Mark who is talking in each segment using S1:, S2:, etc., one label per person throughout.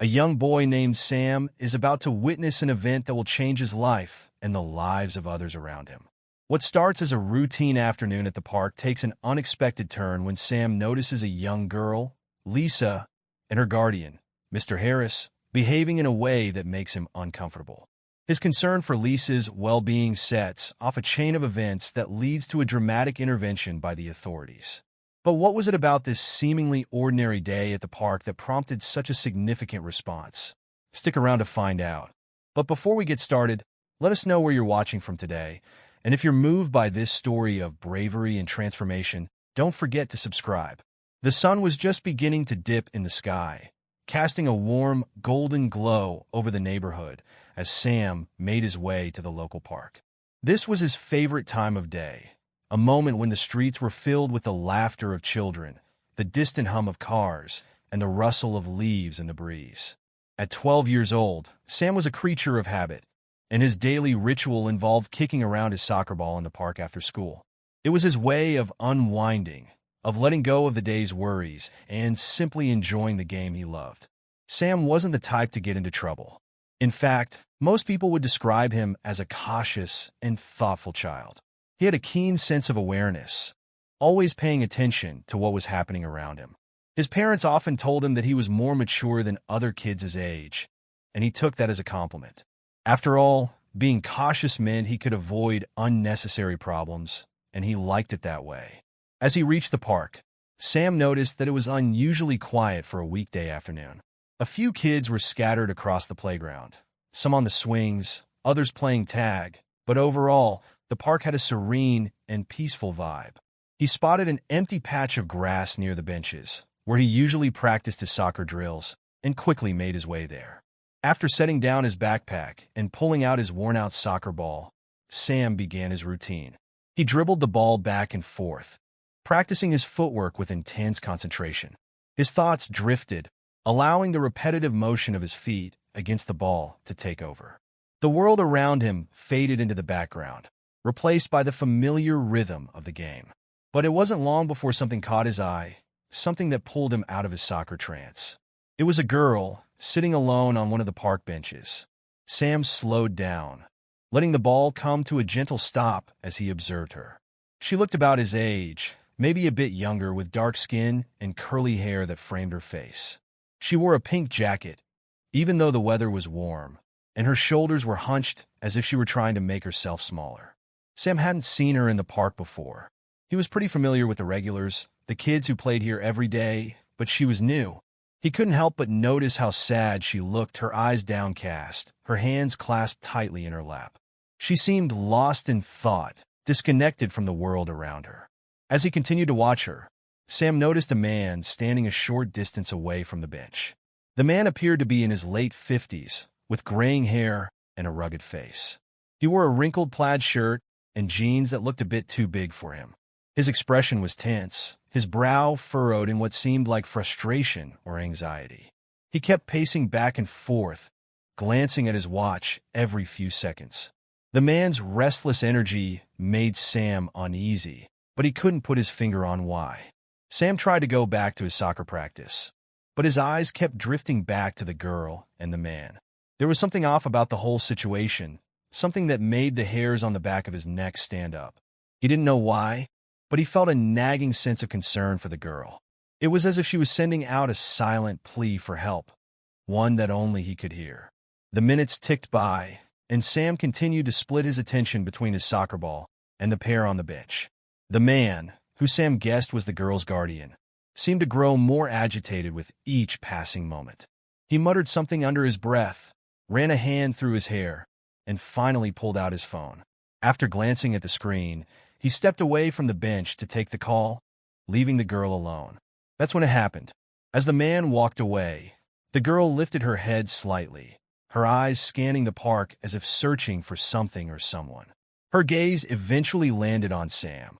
S1: A young boy named Sam is about to witness an event that will change his life and the lives of others around him. What starts as a routine afternoon at the park takes an unexpected turn when Sam notices a young girl, Lisa, and her guardian, Mr. Harris, behaving in a way that makes him uncomfortable. His concern for Lisa's well-being sets off a chain of events that leads to a dramatic intervention by the authorities. But what was it about this seemingly ordinary day at the park that prompted such a significant response? Stick around to find out. But before we get started, let us know where you're watching from today. And if you're moved by this story of bravery and transformation, don't forget to subscribe. The sun was just beginning to dip in the sky, casting a warm, golden glow over the neighborhood as Sam made his way to the local park. This was his favorite time of day, a moment when the streets were filled with the laughter of children, the distant hum of cars, and the rustle of leaves in the breeze. At 12 years old, Sam was a creature of habit, and his daily ritual involved kicking around his soccer ball in the park after school. It was his way of unwinding, of letting go of the day's worries, and simply enjoying the game he loved. Sam wasn't the type to get into trouble. In fact, most people would describe him as a cautious and thoughtful child. He had a keen sense of awareness, always paying attention to what was happening around him. His parents often told him that he was more mature than other kids his age, and he took that as a compliment. After all, being cautious meant he could avoid unnecessary problems, and he liked it that way. As he reached the park, Sam noticed that it was unusually quiet for a weekday afternoon. A few kids were scattered across the playground, some on the swings, others playing tag, but overall, the park had a serene and peaceful vibe. He spotted an empty patch of grass near the benches, where he usually practiced his soccer drills, and quickly made his way there. After setting down his backpack and pulling out his worn-out soccer ball, Sam began his routine. He dribbled the ball back and forth, practicing his footwork with intense concentration. His thoughts drifted, allowing the repetitive motion of his feet against the ball to take over. The world around him faded into the background, replaced by the familiar rhythm of the game. But it wasn't long before something caught his eye, something that pulled him out of his soccer trance. It was a girl sitting alone on one of the park benches. Sam slowed down, letting the ball come to a gentle stop as he observed her. She looked about his age, maybe a bit younger, with dark skin and curly hair that framed her face. She wore a pink jacket, even though the weather was warm, and her shoulders were hunched as if she were trying to make herself smaller. Sam hadn't seen her in the park before. He was pretty familiar with the regulars, the kids who played here every day, but she was new. He couldn't help but notice how sad she looked, her eyes downcast, her hands clasped tightly in her lap. She seemed lost in thought, disconnected from the world around her. As he continued to watch her, Sam noticed a man standing a short distance away from the bench. The man appeared to be in his late 50s, with graying hair and a rugged face. He wore a wrinkled plaid shirt and jeans that looked a bit too big for him. His expression was tense, his brow furrowed in what seemed like frustration or anxiety. He kept pacing back and forth, glancing at his watch every few seconds. The man's restless energy made Sam uneasy, but he couldn't put his finger on why. Sam tried to go back to his soccer practice, but his eyes kept drifting back to the girl and the man. There was something off about the whole situation, something that made the hairs on the back of his neck stand up. He didn't know why, but he felt a nagging sense of concern for the girl. It was as if she was sending out a silent plea for help, one that only he could hear. The minutes ticked by, and Sam continued to split his attention between his soccer ball and the pair on the bench. The man, who Sam guessed was the girl's guardian, seemed to grow more agitated with each passing moment. He muttered something under his breath, ran a hand through his hair, and finally pulled out his phone. After glancing at the screen, he stepped away from the bench to take the call, leaving the girl alone. That's when it happened. As the man walked away, the girl lifted her head slightly, her eyes scanning the park as if searching for something or someone. Her gaze eventually landed on Sam,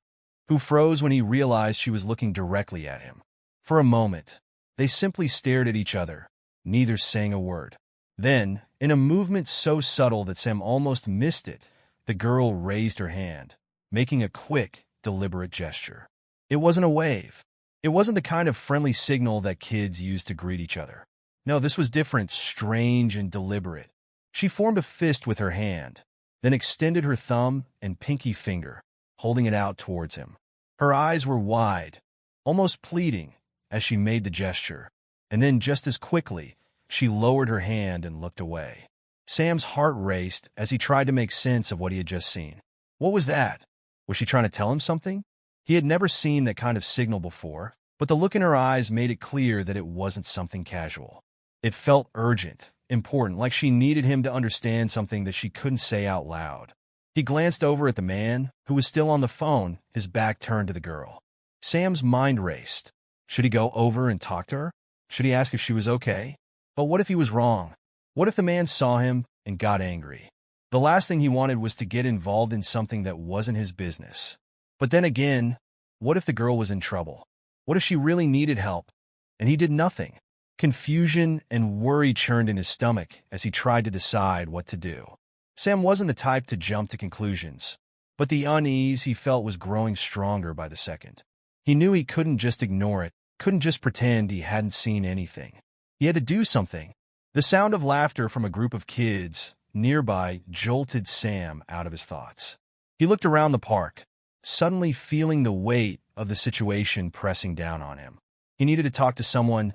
S1: who froze when he realized she was looking directly at him. For a moment, they simply stared at each other, neither saying a word. Then, in a movement so subtle that Sam almost missed it, the girl raised her hand, making a quick, deliberate gesture. It wasn't a wave. It wasn't the kind of friendly signal that kids use to greet each other. No, this was different, strange, and deliberate. She formed a fist with her hand, then extended her thumb and pinky finger, holding it out towards him. Her eyes were wide, almost pleading, as she made the gesture, and then just as quickly, she lowered her hand and looked away. Sam's heart raced as he tried to make sense of what he had just seen. What was that? Was she trying to tell him something? He had never seen that kind of signal before, but the look in her eyes made it clear that it wasn't something casual. It felt urgent, important, like she needed him to understand something that she couldn't say out loud. He glanced over at the man, who was still on the phone, his back turned to the girl. Sam's mind raced. Should he go over and talk to her? Should he ask if she was okay? But what if he was wrong? What if the man saw him and got angry? The last thing he wanted was to get involved in something that wasn't his business. But then again, what if the girl was in trouble? What if she really needed help, and he did nothing? Confusion and worry churned in his stomach as he tried to decide what to do. Sam wasn't the type to jump to conclusions, but the unease he felt was growing stronger by the second. He knew he couldn't just ignore it, couldn't just pretend he hadn't seen anything. He had to do something. The sound of laughter from a group of kids nearby jolted Sam out of his thoughts. He looked around the park, suddenly feeling the weight of the situation pressing down on him. He needed to talk to someone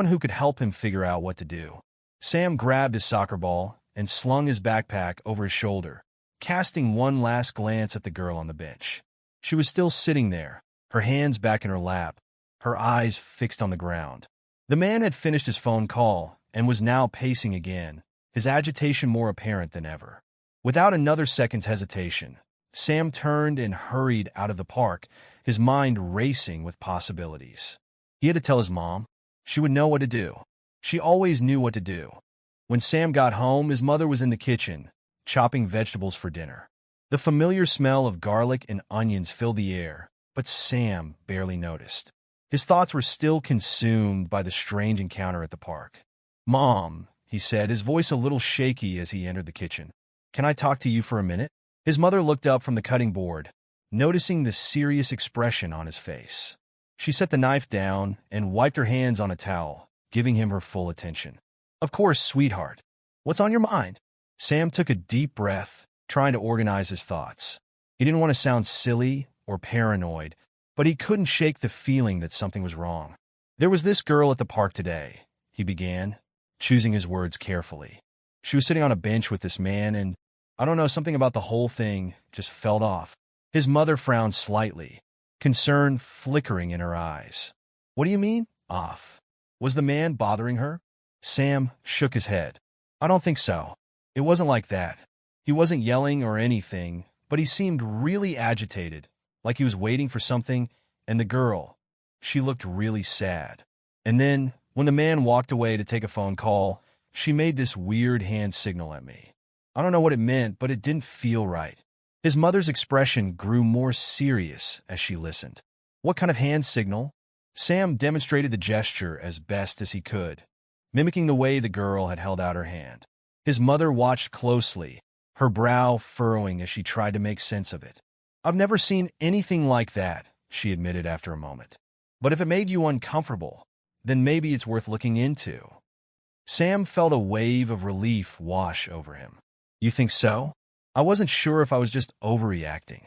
S1: who could help him figure out what to do. Sam grabbed his soccer ball and slung his backpack over his shoulder, casting one last glance at the girl on the bench. She was still sitting there, her hands back in her lap, her eyes fixed on the ground. The man had finished his phone call and was now pacing again, his agitation more apparent than ever. Without another second's hesitation, Sam turned and hurried out of the park, his mind racing with possibilities. He had to tell his mom. She would know what to do. She always knew what to do. When Sam got home, his mother was in the kitchen, chopping vegetables for dinner. The familiar smell of garlic and onions filled the air, but Sam barely noticed. His thoughts were still consumed by the strange encounter at the park. "Mom," he said, his voice a little shaky as he entered the kitchen. "Can I talk to you for a minute?" His mother looked up from the cutting board, noticing the serious expression on his face. She set the knife down and wiped her hands on a towel, giving him her full attention. "Of course, sweetheart. What's on your mind?" Sam took a deep breath, trying to organize his thoughts. He didn't want to sound silly or paranoid, but he couldn't shake the feeling that something was wrong. "There was this girl at the park today," he began, choosing his words carefully. "She was sitting on a bench with this man, and I don't know, something about the whole thing just felt off." His mother frowned slightly, concern flickering in her eyes. "What do you mean, off? Was the man bothering her?" Sam shook his head. "I don't think so. It wasn't like that. He wasn't yelling or anything, but he seemed really agitated, like he was waiting for something, and the girl, she looked really sad. And then, when the man walked away to take a phone call, she made this weird hand signal at me. I don't know what it meant, but it didn't feel right." His mother's expression grew more serious as she listened. "What kind of hand signal?" Sam demonstrated the gesture as best as he could, mimicking the way the girl had held out her hand. His mother watched closely, her brow furrowing as she tried to make sense of it. "I've never seen anything like that," she admitted after a moment. "But if it made you uncomfortable, then maybe it's worth looking into." Sam felt a wave of relief wash over him. "You think so? I wasn't sure if I was just overreacting."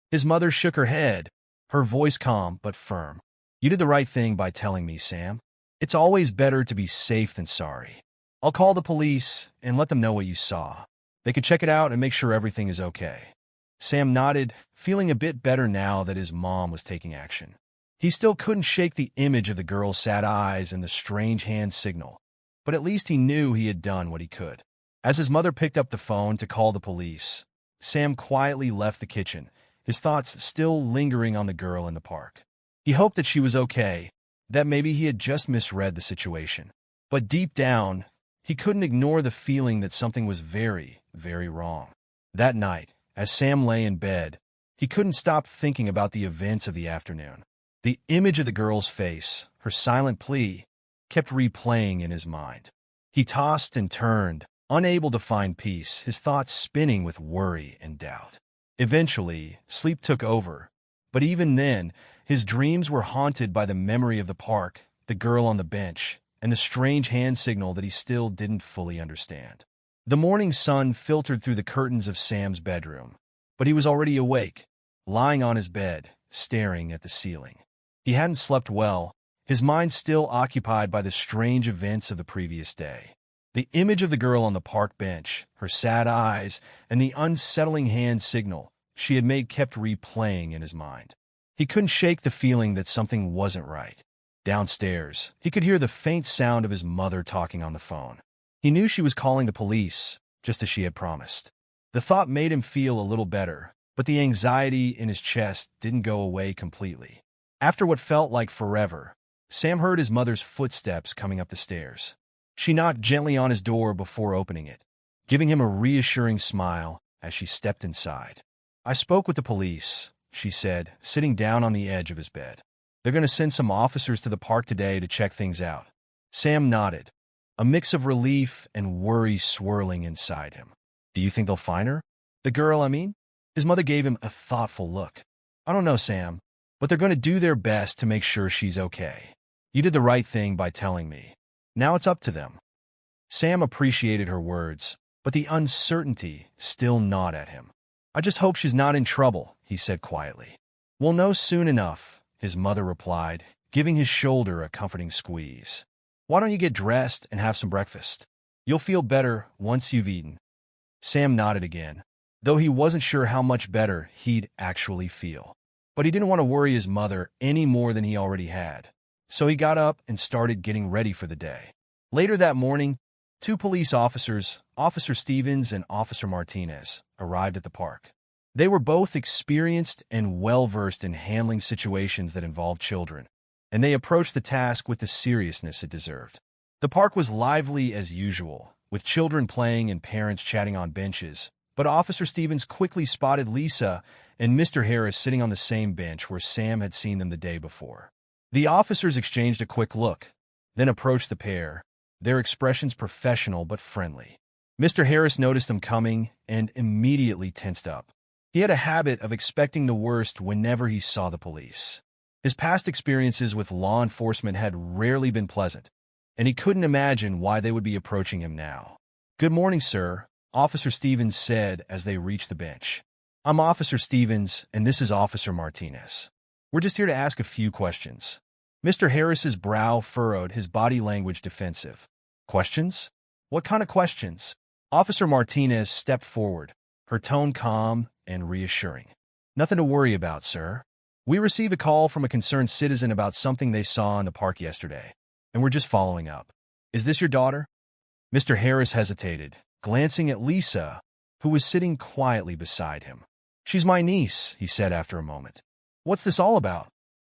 S1: His mother shook her head, her voice calm but firm. "You did the right thing by telling me, Sam. It's always better to be safe than sorry. I'll call the police and let them know what you saw. They could check it out and make sure everything is okay." Sam nodded, feeling a bit better now that his mom was taking action. He still couldn't shake the image of the girl's sad eyes and the strange hand signal, but at least he knew he had done what he could. As his mother picked up the phone to call the police, Sam quietly left the kitchen, his thoughts still lingering on the girl in the park. He hoped that she was okay, that maybe he had just misread the situation. But deep down, he couldn't ignore the feeling that something was very, very wrong. That night, as Sam lay in bed, he couldn't stop thinking about the events of the afternoon. The image of the girl's face, her silent plea, kept replaying in his mind. He tossed and turned, unable to find peace, his thoughts spinning with worry and doubt. Eventually, sleep took over, but even then, his dreams were haunted by the memory of the park, the girl on the bench, and the strange hand signal that he still didn't fully understand. The morning sun filtered through the curtains of Sam's bedroom, but he was already awake, lying on his bed, staring at the ceiling. He hadn't slept well, his mind still occupied by the strange events of the previous day. The image of the girl on the park bench, her sad eyes, and the unsettling hand signal she had made kept replaying in his mind. He couldn't shake the feeling that something wasn't right. Downstairs, he could hear the faint sound of his mother talking on the phone. He knew she was calling the police, just as she had promised. The thought made him feel a little better, but the anxiety in his chest didn't go away completely. After what felt like forever, Sam heard his mother's footsteps coming up the stairs. She knocked gently on his door before opening it, giving him a reassuring smile as she stepped inside. "I spoke with the police," she said, sitting down on the edge of his bed. "They're going to send some officers to the park today to check things out." Sam nodded, a mix of relief and worry swirling inside him. "Do you think they'll find her? The girl, I mean?" His mother gave him a thoughtful look. "I don't know, Sam, but they're going to do their best to make sure she's okay. You did the right thing by telling me. Now it's up to them." Sam appreciated her words, but the uncertainty still gnawed at him. "I just hope she's not in trouble," he said quietly. "We'll know soon enough," his mother replied, giving his shoulder a comforting squeeze. "Why don't you get dressed and have some breakfast? You'll feel better once you've eaten." Sam nodded again, though he wasn't sure how much better he'd actually feel. But he didn't want to worry his mother any more than he already had, so he got up and started getting ready for the day. Later that morning, two police officers, Officer Stevens and Officer Martinez, arrived at the park. They were both experienced and well-versed in handling situations that involved children, and they approached the task with the seriousness it deserved. The park was lively as usual, with children playing and parents chatting on benches, but Officer Stevens quickly spotted Lisa and Mr. Harris sitting on the same bench where Sam had seen them the day before. The officers exchanged a quick look, then approached the pair, their expressions professional but friendly. Mr. Harris noticed them coming and immediately tensed up. He had a habit of expecting the worst whenever he saw the police. His past experiences with law enforcement had rarely been pleasant, and he couldn't imagine why they would be approaching him now. "Good morning, sir," Officer Stevens said as they reached the bench. "I'm Officer Stevens, and this is Officer Martinez. We're just here to ask a few questions." Mr. Harris's brow furrowed, his body language defensive. "Questions? What kind of questions?" Officer Martinez stepped forward, her tone calm and reassuring. "Nothing to worry about, sir. We received a call from a concerned citizen about something they saw in the park yesterday, and we're just following up. Is this your daughter?" Mr. Harris hesitated, glancing at Lisa, who was sitting quietly beside him. "She's my niece," he said after a moment. "What's this all about?"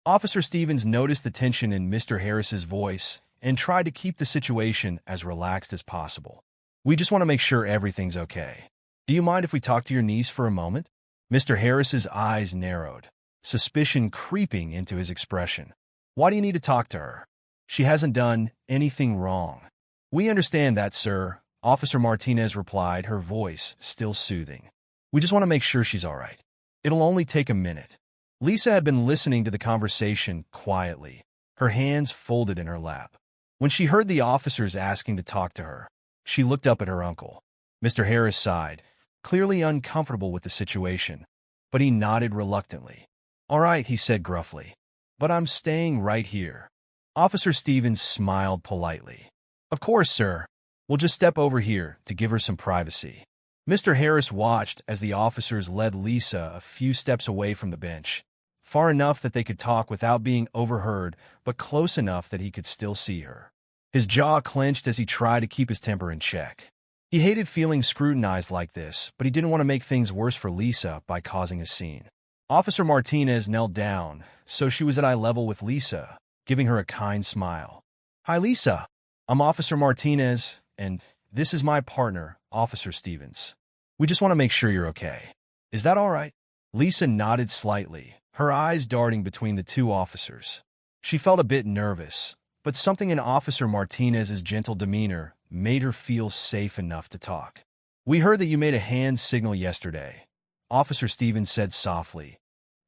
S1: Officer Stevens noticed the tension in Mr. Harris's voice and tried to keep the situation as relaxed as possible. "We just want to make sure everything's okay. Do you mind if we talk to your niece for a moment?" Mr. Harris's eyes narrowed, suspicion creeping into his expression. "Why do you need to talk to her? She hasn't done anything wrong." "We understand that, sir," Officer Martinez replied, her voice still soothing. "We just want to make sure she's all right. It'll only take a minute." Lisa had been listening to the conversation quietly, her hands folded in her lap. When she heard the officers asking to talk to her, she looked up at her uncle. Mr. Harris sighed, clearly uncomfortable with the situation, but he nodded reluctantly. "All right," he said gruffly, "but I'm staying right here." Officer Stevens smiled politely. "Of course, sir. We'll just step over here to give her some privacy." Mr. Harris watched as the officers led Lisa a few steps away from the bench, far enough that they could talk without being overheard, but close enough that he could still see her. His jaw clenched as he tried to keep his temper in check. He hated feeling scrutinized like this, but he didn't want to make things worse for Lisa by causing a scene. Officer Martinez knelt down, so she was at eye level with Lisa, giving her a kind smile. "Hi, Lisa. I'm Officer Martinez, and this is my partner, Officer Stevens. We just want to make sure you're okay. Is that all right?" Lisa nodded slightly, her eyes darting between the two officers. She felt a bit nervous, but something in Officer Martinez's gentle demeanor made her feel safe enough to talk. "We heard that you made a hand signal yesterday," Officer Stevens said softly,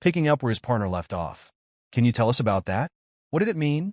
S1: picking up where his partner left off. "Can you tell us about that? What did it mean?"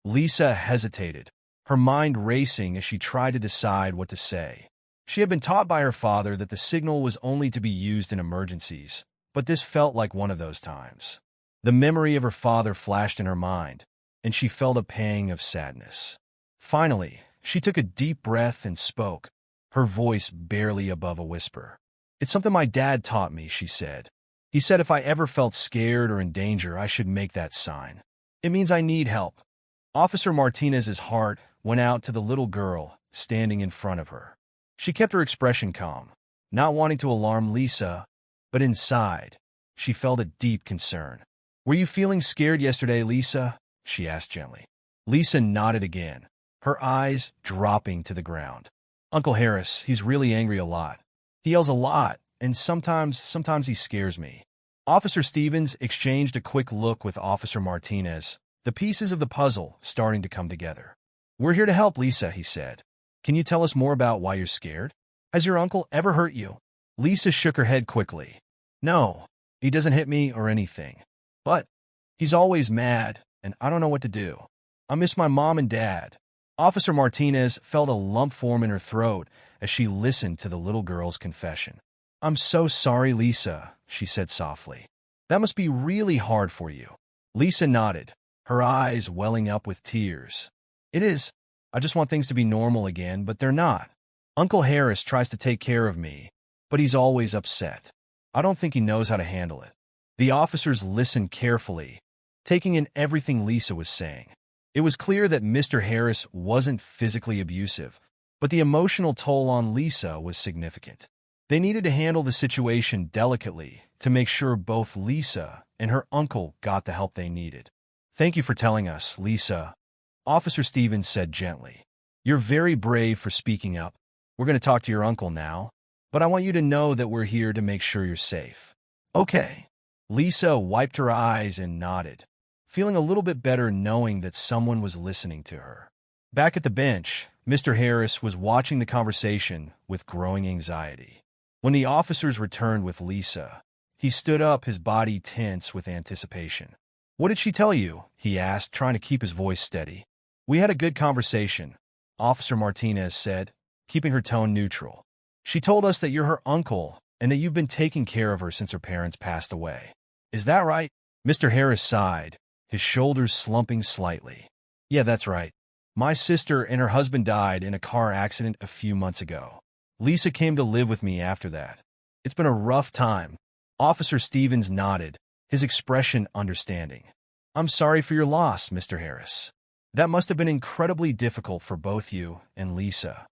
S1: Lisa hesitated, her mind racing as she tried to decide what to say. She had been taught by her father that the signal was only to be used in emergencies, but this felt like one of those times. The memory of her father flashed in her mind, and she felt a pang of sadness. Finally, she took a deep breath and spoke, her voice barely above a whisper. "It's something my dad taught me," she said. "He said if I ever felt scared or in danger, I should make that sign. It means I need help." Officer Martinez's heart went out to the little girl standing in front of her. She kept her expression calm, not wanting to alarm Lisa, but inside, she felt a deep concern. "Were you feeling scared yesterday, Lisa?" she asked gently. Lisa nodded again, her eyes dropping to the ground. "Uncle Harris, he's really angry a lot. He yells a lot, and sometimes he scares me." Officer Stevens exchanged a quick look with Officer Martinez, the pieces of the puzzle starting to come together. "We're here to help, Lisa," he said. "Can you tell us more about why you're scared? Has your uncle ever hurt you?" Lisa shook her head quickly. "No, he doesn't hit me or anything. But he's always mad, and I don't know what to do. I miss my mom and dad." Officer Martinez felt a lump form in her throat as she listened to the little girl's confession. "I'm so sorry, Lisa," she said softly. "That must be really hard for you." Lisa nodded, her eyes welling up with tears. "It is. I just want things to be normal again, but they're not. Uncle Harris tries to take care of me, but he's always upset. I don't think he knows how to handle it." The officers listened carefully, taking in everything Lisa was saying. It was clear that Mr. Harris wasn't physically abusive, but the emotional toll on Lisa was significant. They needed to handle the situation delicately to make sure both Lisa and her uncle got the help they needed. "Thank you for telling us, Lisa," Officer Stevens said gently. "You're very brave for speaking up. We're going to talk to your uncle now, but I want you to know that we're here to make sure you're safe." "Okay." Lisa wiped her eyes and nodded, feeling a little bit better knowing that someone was listening to her. Back at the bench, Mr. Harris was watching the conversation with growing anxiety. When the officers returned with Lisa, he stood up, his body tense with anticipation. "What did she tell you?" he asked, trying to keep his voice steady. "We had a good conversation," Officer Martinez said, keeping her tone neutral. "She told us that you're her uncle and that you've been taking care of her since her parents passed away. Is that right?" Mr. Harris sighed, his shoulders slumping slightly. "Yeah, that's right. My sister and her husband died in a car accident a few months ago. Lisa came to live with me after that. It's been a rough time." Officer Stevens nodded, his expression understanding. "I'm sorry for your loss, Mr. Harris. That must have been incredibly difficult for both you and Lisa."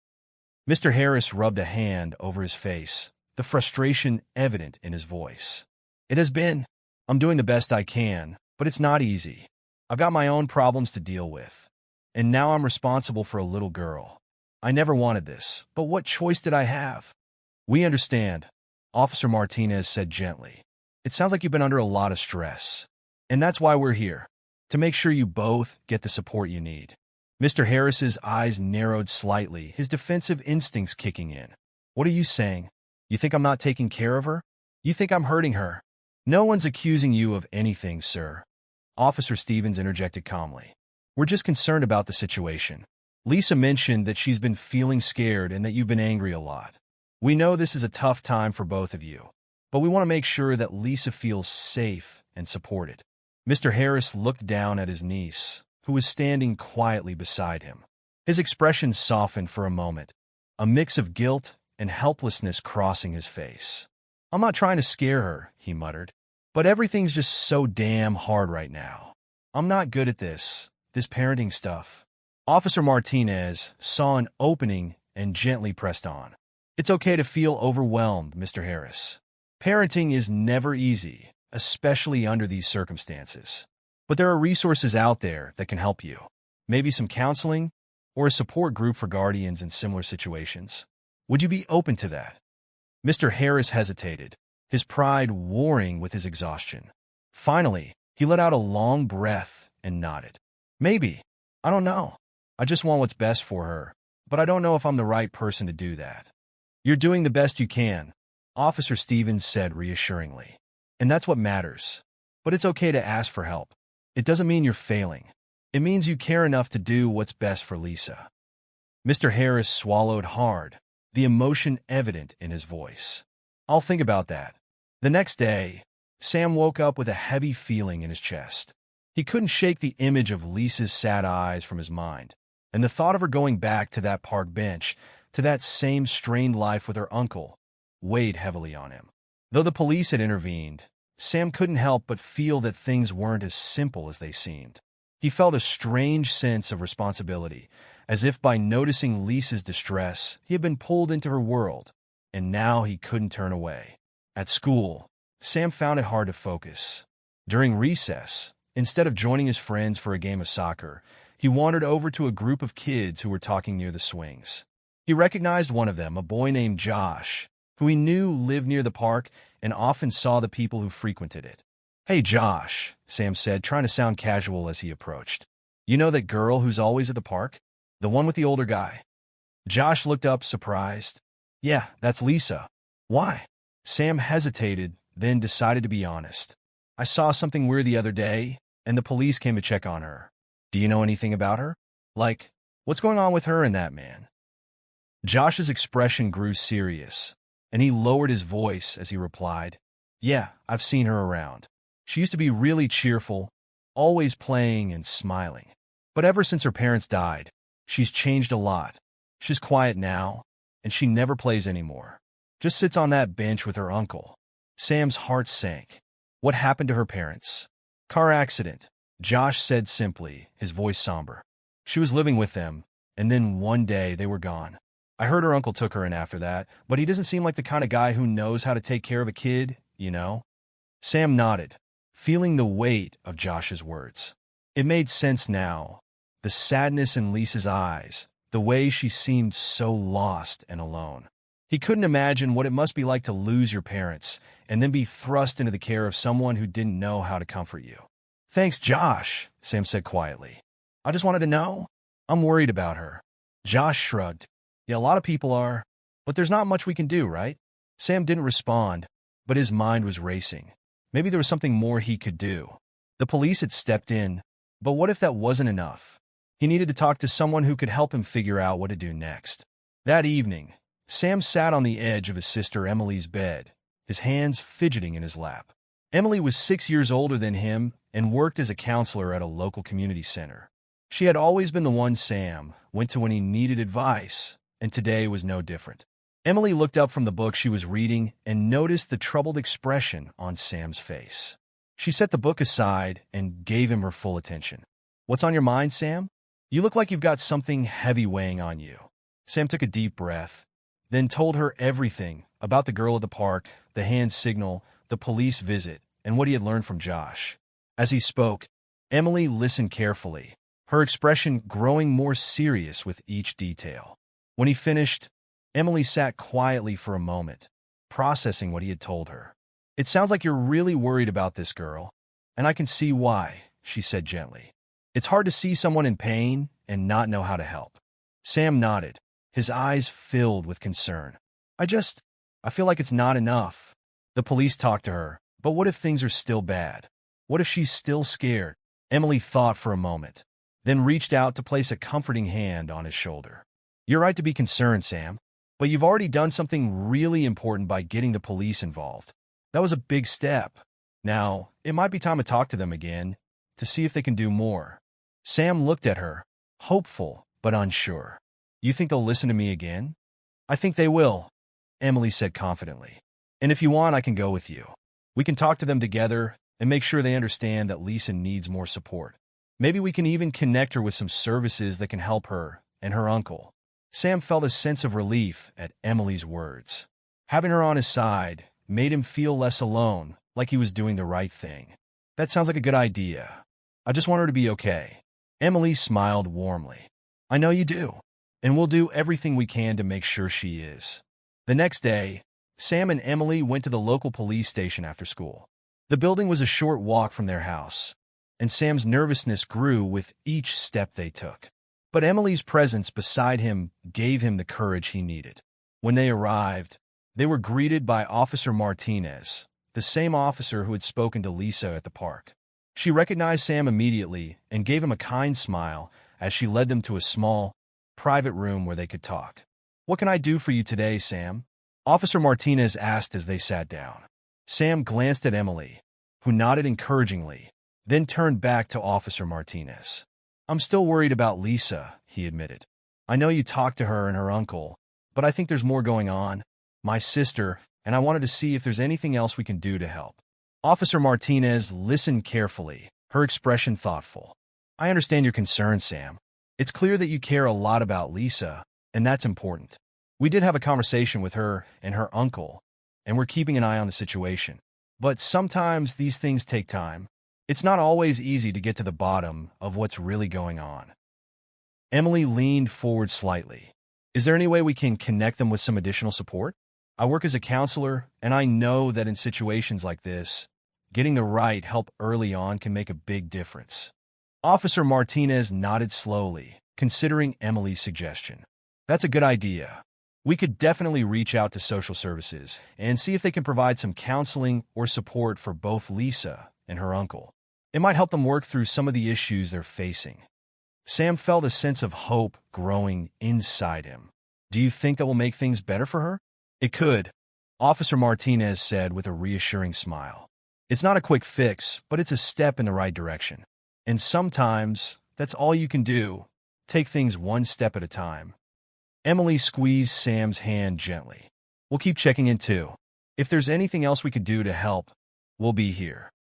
S1: Mr. Harris rubbed a hand over his face, the frustration evident in his voice. "It has been. I'm doing the best I can, but it's not easy. I've got my own problems to deal with. And now I'm responsible for a little girl. I never wanted this, but what choice did I have?" "We understand," Officer Martinez said gently. "It sounds like you've been under a lot of stress. And that's why we're here, to make sure you both get the support you need." Mr. Harris's eyes narrowed slightly, his defensive instincts kicking in. "What are you saying? You think I'm not taking care of her? You think I'm hurting her?" "No one's accusing you of anything, sir," Officer Stevens interjected calmly. "We're just concerned about the situation. Lisa mentioned that she's been feeling scared and that you've been angry a lot. We know this is a tough time for both of you, but we want to make sure that Lisa feels safe and supported." Mr. Harris looked down at his niece, who was standing quietly beside him. His expression softened for a moment, a mix of guilt and helplessness crossing his face. "I'm not trying to scare her," he muttered, "but everything's just so damn hard right now. I'm not good at this parenting stuff." Officer Martinez saw an opening and gently pressed on. "It's okay to feel overwhelmed, Mr. Harris. Parenting is never easy, especially under these circumstances. But there are resources out there that can help you. Maybe some counseling or a support group for guardians in similar situations. Would you be open to that?" Mr. Harris hesitated, his pride warring with his exhaustion. Finally, he let out a long breath and nodded. "Maybe. I don't know. I just want what's best for her, but I don't know if I'm the right person to do that." "You're doing the best you can," Officer Stevens said reassuringly. "And that's what matters. But it's okay to ask for help. It doesn't mean you're failing. It means you care enough to do what's best for Lisa. Mr. Harris swallowed hard, the emotion evident in his voice. I'll think about that. The next day, Sam woke up with a heavy feeling in his chest. He couldn't shake the image of Lisa's sad eyes from his mind, and the thought of her going back to that park bench, to that same strained life with her uncle, weighed heavily on him. Though the police had intervened, Sam couldn't help but feel that things weren't as simple as they seemed. He felt a strange sense of responsibility, as if by noticing Lisa's distress, he had been pulled into her world, and now he couldn't turn away. At school, Sam found it hard to focus. During recess, instead of joining his friends for a game of soccer, he wandered over to a group of kids who were talking near the swings. He recognized one of them, a boy named Josh, who he knew lived near the park and often saw the people who frequented it. "Hey, Josh," Sam said, trying to sound casual as he approached. "You know that girl who's always at the park? The one with the older guy?" Josh looked up, surprised. "Yeah, that's Lisa. Why?" Sam hesitated, then decided to be honest. "I saw something weird the other day, and the police came to check on her. Do you know anything about her? Like, what's going on with her and that man?" Josh's expression grew serious, and he lowered his voice as he replied, "Yeah, I've seen her around. She used to be really cheerful, always playing and smiling. But ever since her parents died, she's changed a lot. She's quiet now, and she never plays anymore. Just sits on that bench with her uncle." Sam's heart sank. What happened to her parents? "Car accident," Josh said simply, his voice somber. "She was living with them, and then one day they were gone. I heard her uncle took her in after that, but he doesn't seem like the kind of guy who knows how to take care of a kid, you know?" Sam nodded, feeling the weight of Josh's words. It made sense now. The sadness in Lisa's eyes, the way she seemed so lost and alone. He couldn't imagine what it must be like to lose your parents and then be thrust into the care of someone who didn't know how to comfort you. "Thanks, Josh," Sam said quietly. "I just wanted to know. I'm worried about her." Josh shrugged. "Yeah, a lot of people are, but there's not much we can do, right?" Sam didn't respond, but his mind was racing. Maybe there was something more he could do. The police had stepped in, but what if that wasn't enough? He needed to talk to someone who could help him figure out what to do next. That evening, Sam sat on the edge of his sister Emily's bed, his hands fidgeting in his lap. Emily was 6 years older than him and worked as a counselor at a local community center. She had always been the one Sam went to when he needed advice, and today was no different. Emily looked up from the book she was reading and noticed the troubled expression on Sam's face. She set the book aside and gave him her full attention. "What's on your mind, Sam? You look like you've got something heavy weighing on you." Sam took a deep breath, then told her everything about the girl at the park, the hand signal, the police visit, and what he had learned from Josh. As he spoke, Emily listened carefully, her expression growing more serious with each detail. When he finished, Emily sat quietly for a moment, processing what he had told her. "It sounds like you're really worried about this girl, and I can see why," she said gently. "It's hard to see someone in pain and not know how to help." Sam nodded, his eyes filled with concern. I feel like it's not enough. The police talked to her, but what if things are still bad? What if she's still scared?" Emily thought for a moment, then reached out to place a comforting hand on his shoulder. "You're right to be concerned, Sam. But you've already done something really important by getting the police involved. That was a big step. Now, it might be time to talk to them again, to see if they can do more." Sam looked at her, hopeful but unsure. "You think they'll listen to me again?" "I think they will," Emily said confidently. "And if you want, I can go with you. We can talk to them together and make sure they understand that Lisa needs more support. Maybe we can even connect her with some services that can help her and her uncle." Sam felt a sense of relief at Emily's words. Having her on his side made him feel less alone, like he was doing the right thing. "That sounds like a good idea. I just want her to be okay." Emily smiled warmly. "I know you do, and we'll do everything we can to make sure she is." The next day, Sam and Emily went to the local police station after school. The building was a short walk from their house, and Sam's nervousness grew with each step they took. But Emily's presence beside him gave him the courage he needed. When they arrived, they were greeted by Officer Martinez, the same officer who had spoken to Lisa at the park. She recognized Sam immediately and gave him a kind smile as she led them to a small, private room where they could talk. "What can I do for you today, Sam?" Officer Martinez asked as they sat down. Sam glanced at Emily, who nodded encouragingly, then turned back to Officer Martinez. "I'm still worried about Lisa," he admitted. "I know you talked to her and her uncle, but I think there's more going on. My sister, and I wanted to see if there's anything else we can do to help." Officer Martinez listened carefully, her expression thoughtful. "I understand your concern, Sam. It's clear that you care a lot about Lisa, and that's important. We did have a conversation with her and her uncle, and we're keeping an eye on the situation. But sometimes these things take time. It's not always easy to get to the bottom of what's really going on." Emily leaned forward slightly. "Is there any way we can connect them with some additional support? I work as a counselor, and I know that in situations like this, getting the right help early on can make a big difference." Officer Martinez nodded slowly, considering Emily's suggestion. "That's a good idea. We could definitely reach out to social services and see if they can provide some counseling or support for both Lisa and her uncle. It might help them work through some of the issues they're facing." Sam felt a sense of hope growing inside him. "Do you think that will make things better for her?" "It could," Officer Martinez said with a reassuring smile. "It's not a quick fix, but it's a step in the right direction. And sometimes, that's all you can do. Take things one step at a time." Emily squeezed Sam's hand gently. "We'll keep checking in too. If there's anything else we could do to help, we'll be here."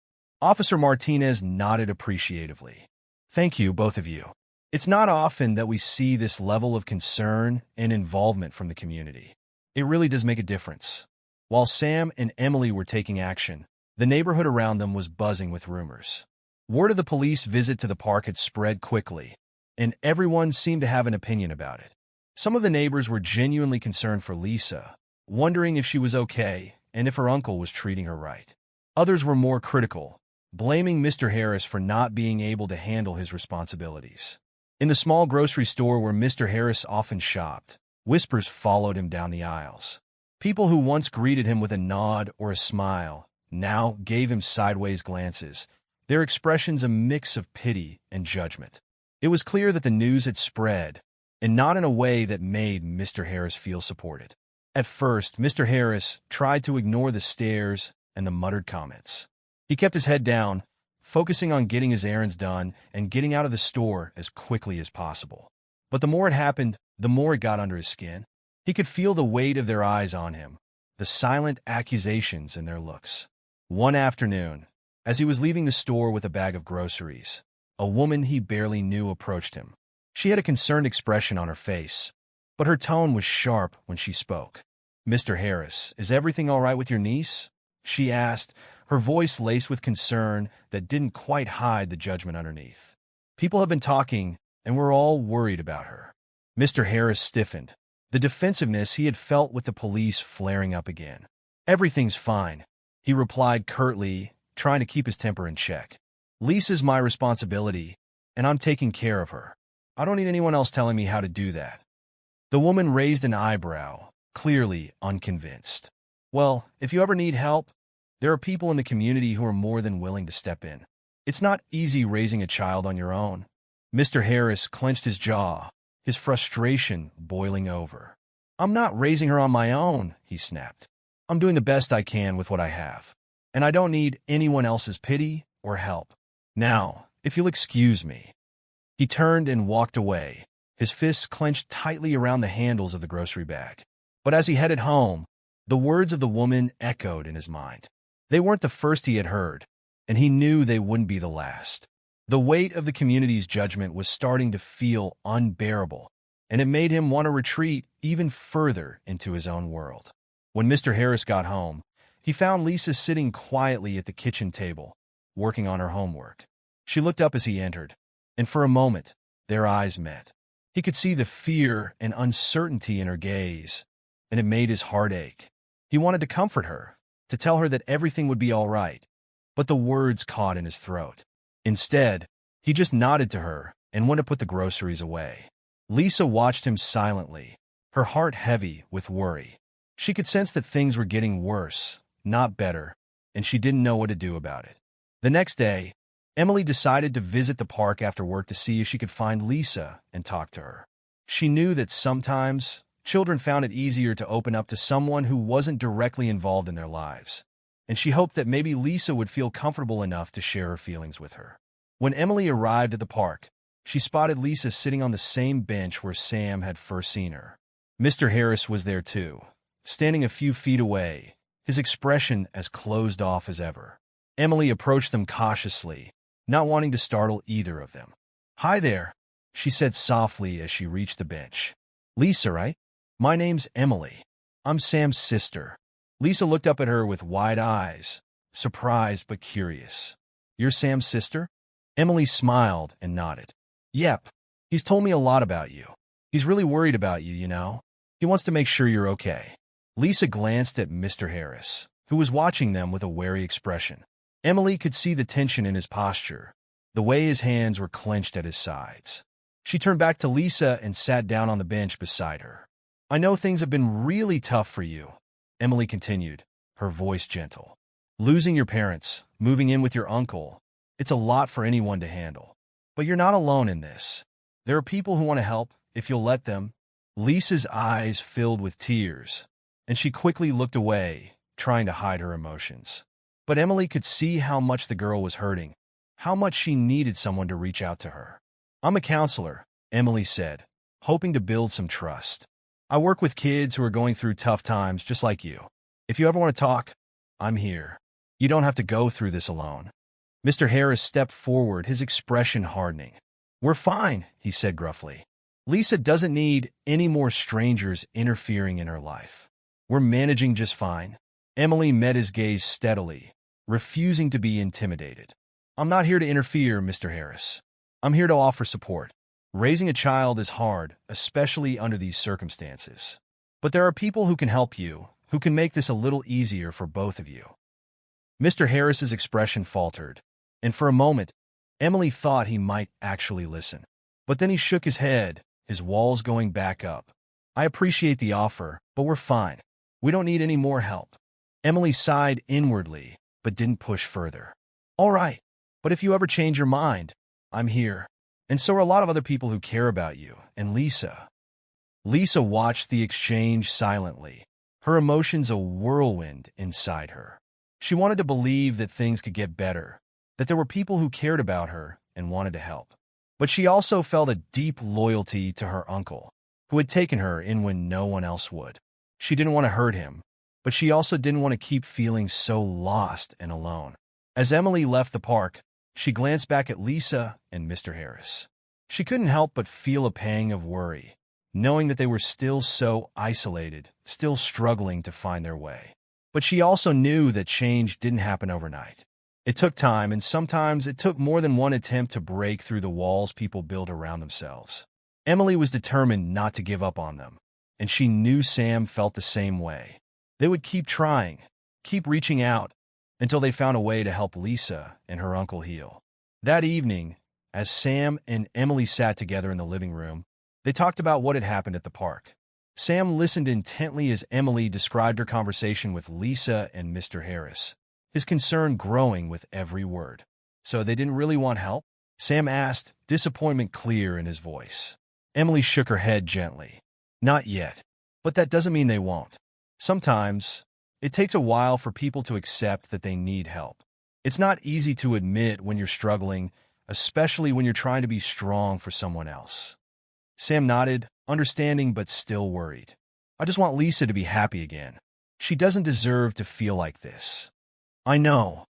S1: Officer Martinez nodded appreciatively. "Thank you, both of you. It's not often that we see this level of concern and involvement from the community. It really does make a difference." While Sam and Emily were taking action, the neighborhood around them was buzzing with rumors. Word of the police visit to the park had spread quickly, and everyone seemed to have an opinion about it. Some of the neighbors were genuinely concerned for Lisa, wondering if she was okay and if her uncle was treating her right. Others were more critical, blaming Mr. Harris for not being able to handle his responsibilities. In the small grocery store where Mr. Harris often shopped, whispers followed him down the aisles. People who once greeted him with a nod or a smile now gave him sideways glances, their expressions a mix of pity and judgment. It was clear that the news had spread, and not in a way that made Mr. Harris feel supported. At first, Mr. Harris tried to ignore the stares and the muttered comments. He kept his head down, focusing on getting his errands done and getting out of the store as quickly as possible. But the more it happened, the more it got under his skin. He could feel the weight of their eyes on him, the silent accusations in their looks. One afternoon, as he was leaving the store with a bag of groceries, a woman he barely knew approached him. She had a concerned expression on her face, but her tone was sharp when she spoke. "Mr. Harris, is everything all right with your niece?" she asked, her voice laced with concern that didn't quite hide the judgment underneath. "People have been talking, and we're all worried about her." Mr. Harris stiffened, the defensiveness he had felt with the police flaring up again. "Everything's fine," he replied curtly, trying to keep his temper in check. "Lisa's my responsibility, and I'm taking care of her. I don't need anyone else telling me how to do that." The woman raised an eyebrow, clearly unconvinced. "Well, if you ever need help, there are people in the community who are more than willing to step in. It's not easy raising a child on your own." Mr. Harris clenched his jaw, his frustration boiling over. "I'm not raising her on my own," he snapped. "I'm doing the best I can with what I have, and I don't need anyone else's pity or help. Now, if you'll excuse me." He turned and walked away, his fists clenched tightly around the handles of the grocery bag. But as he headed home, the words of the woman echoed in his mind. They weren't the first he had heard, and he knew they wouldn't be the last. The weight of the community's judgment was starting to feel unbearable, and it made him want to retreat even further into his own world. When Mr. Harris got home, he found Lisa sitting quietly at the kitchen table, working on her homework. She looked up as he entered, and for a moment, their eyes met. He could see the fear and uncertainty in her gaze, and it made his heart ache. He wanted to comfort her, to tell her that everything would be all right, but the words caught in his throat. Instead, he just nodded to her and went to put the groceries away. Lisa watched him silently, her heart heavy with worry. She could sense that things were getting worse, not better, and she didn't know what to do about it. The next day, Emily decided to visit the park after work to see if she could find Lisa and talk to her. She knew that sometimes children found it easier to open up to someone who wasn't directly involved in their lives, and she hoped that maybe Lisa would feel comfortable enough to share her feelings with her. When Emily arrived at the park, she spotted Lisa sitting on the same bench where Sam had first seen her. Mr. Harris was there too, standing a few feet away, his expression as closed off as ever. Emily approached them cautiously, not wanting to startle either of them. "Hi there," she said softly as she reached the bench. "Lisa, right? My name's Emily. I'm Sam's sister." Lisa looked up at her with wide eyes, surprised but curious. "You're Sam's sister?" Emily smiled and nodded. "Yep. He's told me a lot about you. He's really worried about you, you know. He wants to make sure you're okay." Lisa glanced at Mr. Harris, who was watching them with a wary expression. Emily could see the tension in his posture, the way his hands were clenched at his sides. She turned back to Lisa and sat down on the bench beside her. "I know things have been really tough for you," Emily continued, her voice gentle. "Losing your parents, moving in with your uncle, it's a lot for anyone to handle. But you're not alone in this. There are people who want to help, if you'll let them." Lisa's eyes filled with tears, and she quickly looked away, trying to hide her emotions. But Emily could see how much the girl was hurting, how much she needed someone to reach out to her. "I'm a counselor," Emily said, hoping to build some trust. "I work with kids who are going through tough times just like you. If you ever want to talk, I'm here. You don't have to go through this alone." Mr. Harris stepped forward, his expression hardening. "We're fine," he said gruffly. "Lisa doesn't need any more strangers interfering in her life. We're managing just fine." Emily met his gaze steadily, refusing to be intimidated. "I'm not here to interfere, Mr. Harris. I'm here to offer support. Raising a child is hard, especially under these circumstances. But there are people who can help you, who can make this a little easier for both of you." Mr. Harris's expression faltered, and for a moment, Emily thought he might actually listen. But then he shook his head, his walls going back up. "I appreciate the offer, but we're fine. We don't need any more help." Emily sighed inwardly, but didn't push further. "All right, but if you ever change your mind, I'm here. And so are a lot of other people who care about you, and Lisa." Lisa watched the exchange silently, her emotions a whirlwind inside her. She wanted to believe that things could get better, that there were people who cared about her and wanted to help. But she also felt a deep loyalty to her uncle, who had taken her in when no one else would. She didn't want to hurt him, but she also didn't want to keep feeling so lost and alone. As Emily left the park, she glanced back at Lisa and Mr. Harris. She couldn't help but feel a pang of worry, knowing that they were still so isolated, still struggling to find their way. But she also knew that change didn't happen overnight. It took time, and sometimes it took more than one attempt to break through the walls people build around themselves. Emily was determined not to give up on them, and she knew Sam felt the same way. They would keep trying, keep reaching out, until they found a way to help Lisa and her uncle heal. That evening, as Sam and Emily sat together in the living room, they talked about what had happened at the park. Sam listened intently as Emily described her conversation with Lisa and Mr. Harris, his concern growing with every word. "So they didn't really want help?" Sam asked, disappointment clear in his voice. Emily shook her head gently. "Not yet, but that doesn't mean they won't. Sometimes, it takes a while for people to accept that they need help. It's not easy to admit when you're struggling, especially when you're trying to be strong for someone else." Sam nodded, understanding but still worried. "I just want Lisa to be happy again. She doesn't deserve to feel like this." "I know,"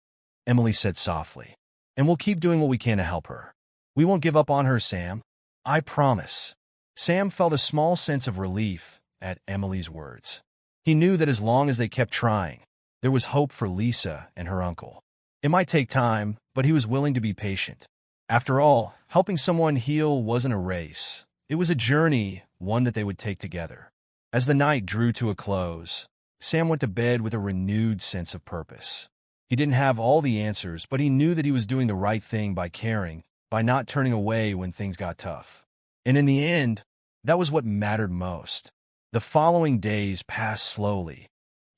S1: Emily said softly, "and we'll keep doing what we can to help her. We won't give up on her, Sam. I promise." Sam felt a small sense of relief at Emily's words. He knew that as long as they kept trying, there was hope for Lisa and her uncle. It might take time, but he was willing to be patient. After all, helping someone heal wasn't a race. It was a journey, one that they would take together. As the night drew to a close, Sam went to bed with a renewed sense of purpose. He didn't have all the answers, but he knew that he was doing the right thing by caring, by not turning away when things got tough. And in the end, that was what mattered most. The following days passed slowly,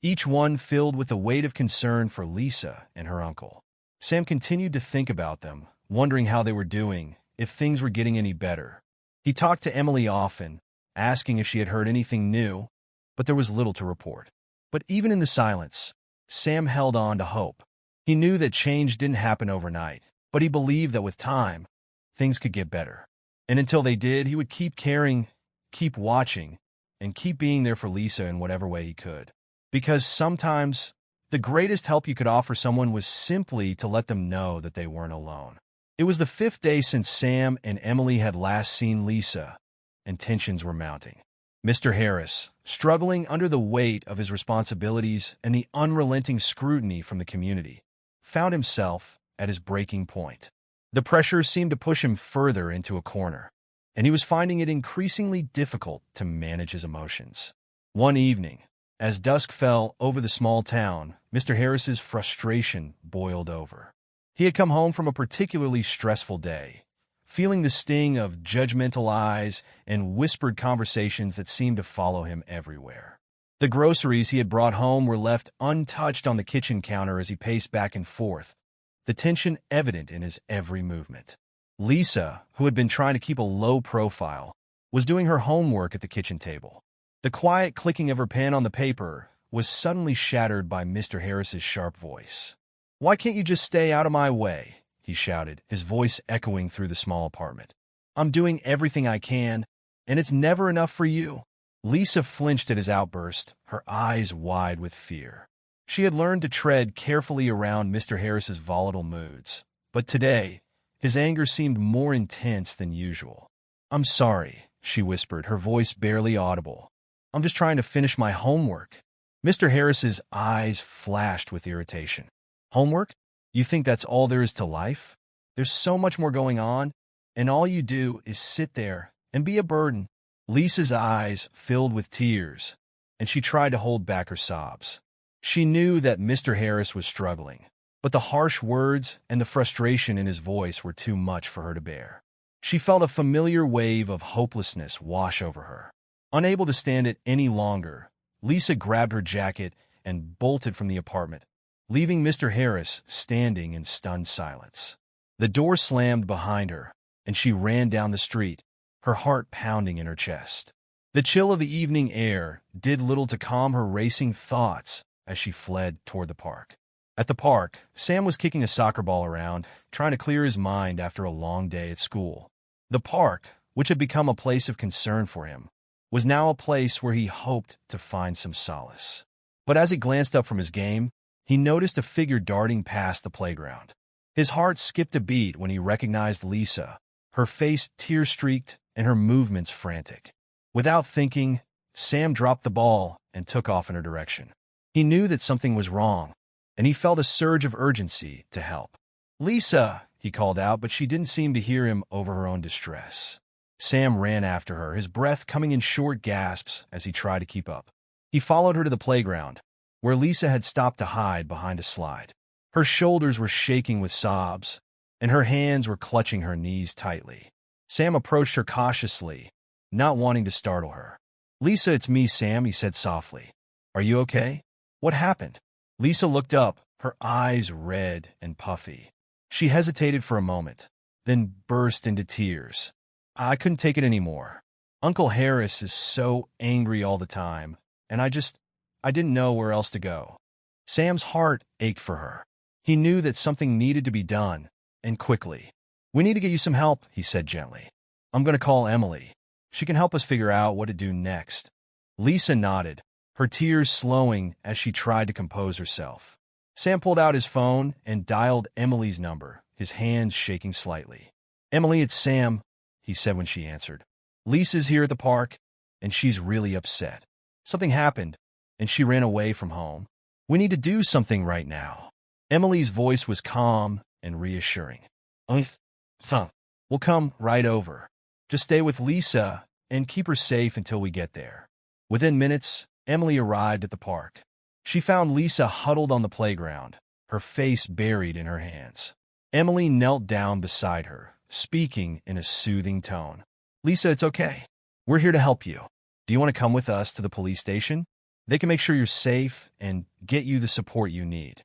S1: each one filled with the weight of concern for Lisa and her uncle. Sam continued to think about them, wondering how they were doing, if things were getting any better. He talked to Emily often, asking if she had heard anything new, but there was little to report. But even in the silence, Sam held on to hope. He knew that change didn't happen overnight, but he believed that with time, things could get better. And until they did, he would keep caring, keep watching, and keep being there for Lisa in whatever way he could. Because sometimes, the greatest help you could offer someone was simply to let them know that they weren't alone. It was the 5th day since Sam and Emily had last seen Lisa, and tensions were mounting. Mr. Harris, struggling under the weight of his responsibilities and the unrelenting scrutiny from the community, found himself at his breaking point. The pressure seemed to push him further into a corner, and he was finding it increasingly difficult to manage his emotions. One evening, as dusk fell over the small town, Mr. Harris's frustration boiled over. He had come home from a particularly stressful day, feeling the sting of judgmental eyes and whispered conversations that seemed to follow him everywhere. The groceries he had brought home were left untouched on the kitchen counter as he paced back and forth, the tension evident in his every movement. Lisa, who had been trying to keep a low profile, was doing her homework at the kitchen table. The quiet clicking of her pen on the paper was suddenly shattered by Mr. Harris's sharp voice. "Why can't you just stay out of my way?" he shouted, his voice echoing through the small apartment. "I'm doing everything I can, and it's never enough for you." Lisa flinched at his outburst, her eyes wide with fear. She had learned to tread carefully around Mr. Harris's volatile moods, but today, his anger seemed more intense than usual. "I'm sorry," she whispered, her voice barely audible. "I'm just trying to finish my homework." Mr. Harris's eyes flashed with irritation. "Homework? You think that's all there is to life? There's so much more going on, and all you do is sit there and be a burden." Lisa's eyes filled with tears, and she tried to hold back her sobs. She knew that Mr. Harris was struggling, but the harsh words and the frustration in his voice were too much for her to bear. She felt a familiar wave of hopelessness wash over her. Unable to stand it any longer, Lisa grabbed her jacket and bolted from the apartment, leaving Mr. Harris standing in stunned silence. The door slammed behind her, and she ran down the street, her heart pounding in her chest. The chill of the evening air did little to calm her racing thoughts as she fled toward the park. At the park, Sam was kicking a soccer ball around, trying to clear his mind after a long day at school. The park, which had become a place of concern for him, was now a place where he hoped to find some solace. But as he glanced up from his game, he noticed a figure darting past the playground. His heart skipped a beat when he recognized Lisa, her face tear-streaked and her movements frantic. Without thinking, Sam dropped the ball and took off in her direction. He knew that something was wrong, and he felt a surge of urgency to help. "Lisa!" he called out, but she didn't seem to hear him over her own distress. Sam ran after her, his breath coming in short gasps as he tried to keep up. He followed her to the playground, where Lisa had stopped to hide behind a slide. Her shoulders were shaking with sobs, and her hands were clutching her knees tightly. Sam approached her cautiously, not wanting to startle her. "Lisa, it's me, Sam," he said softly. "Are you okay? What happened?" Lisa looked up, her eyes red and puffy. She hesitated for a moment, then burst into tears. "I couldn't take it anymore. Uncle Harris is so angry all the time, and I didn't know where else to go." Sam's heart ached for her. He knew that something needed to be done, and quickly. "We need to get you some help," he said gently. "I'm going to call Emily. She can help us figure out what to do next." Lisa nodded, her tears slowing as she tried to compose herself. Sam pulled out his phone and dialed Emily's number, his hands shaking slightly. "Emily, it's Sam," he said when she answered. "Lisa's here at the park, and she's really upset. Something happened, and she ran away from home. We need to do something right now." Emily's voice was calm and reassuring. "We'll come right over. Just stay with Lisa and keep her safe until we get there." Within minutes, Emily arrived at the park. She found Lisa huddled on the playground, her face buried in her hands. Emily knelt down beside her, speaking in a soothing tone. "Lisa, it's okay. We're here to help you. Do you want to come with us to the police station? They can make sure you're safe and get you the support you need."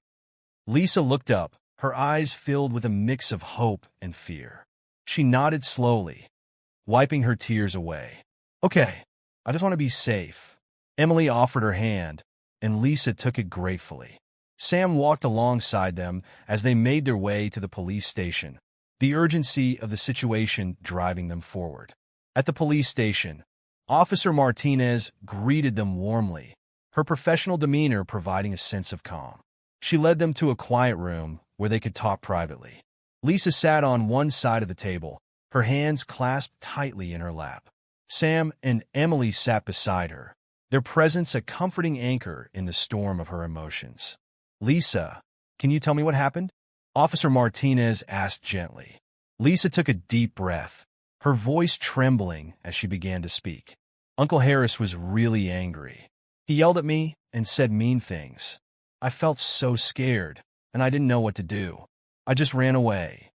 S1: Lisa looked up, her eyes filled with a mix of hope and fear. She nodded slowly, wiping her tears away. "Okay, I just want to be safe." Emily offered her hand, and Lisa took it gratefully. Sam walked alongside them as they made their way to the police station, the urgency of the situation driving them forward. At the police station, Officer Martinez greeted them warmly, her professional demeanor providing a sense of calm. She led them to a quiet room where they could talk privately. Lisa sat on one side of the table, her hands clasped tightly in her lap. Sam and Emily sat beside her, their presence a comforting anchor in the storm of her emotions. "Lisa, can you tell me what happened?" Officer Martinez asked gently. Lisa took a deep breath, her voice trembling as she began to speak. "Uncle Harris was really angry. He yelled at me and said mean things. I felt so scared, and I didn't know what to do. I just ran away."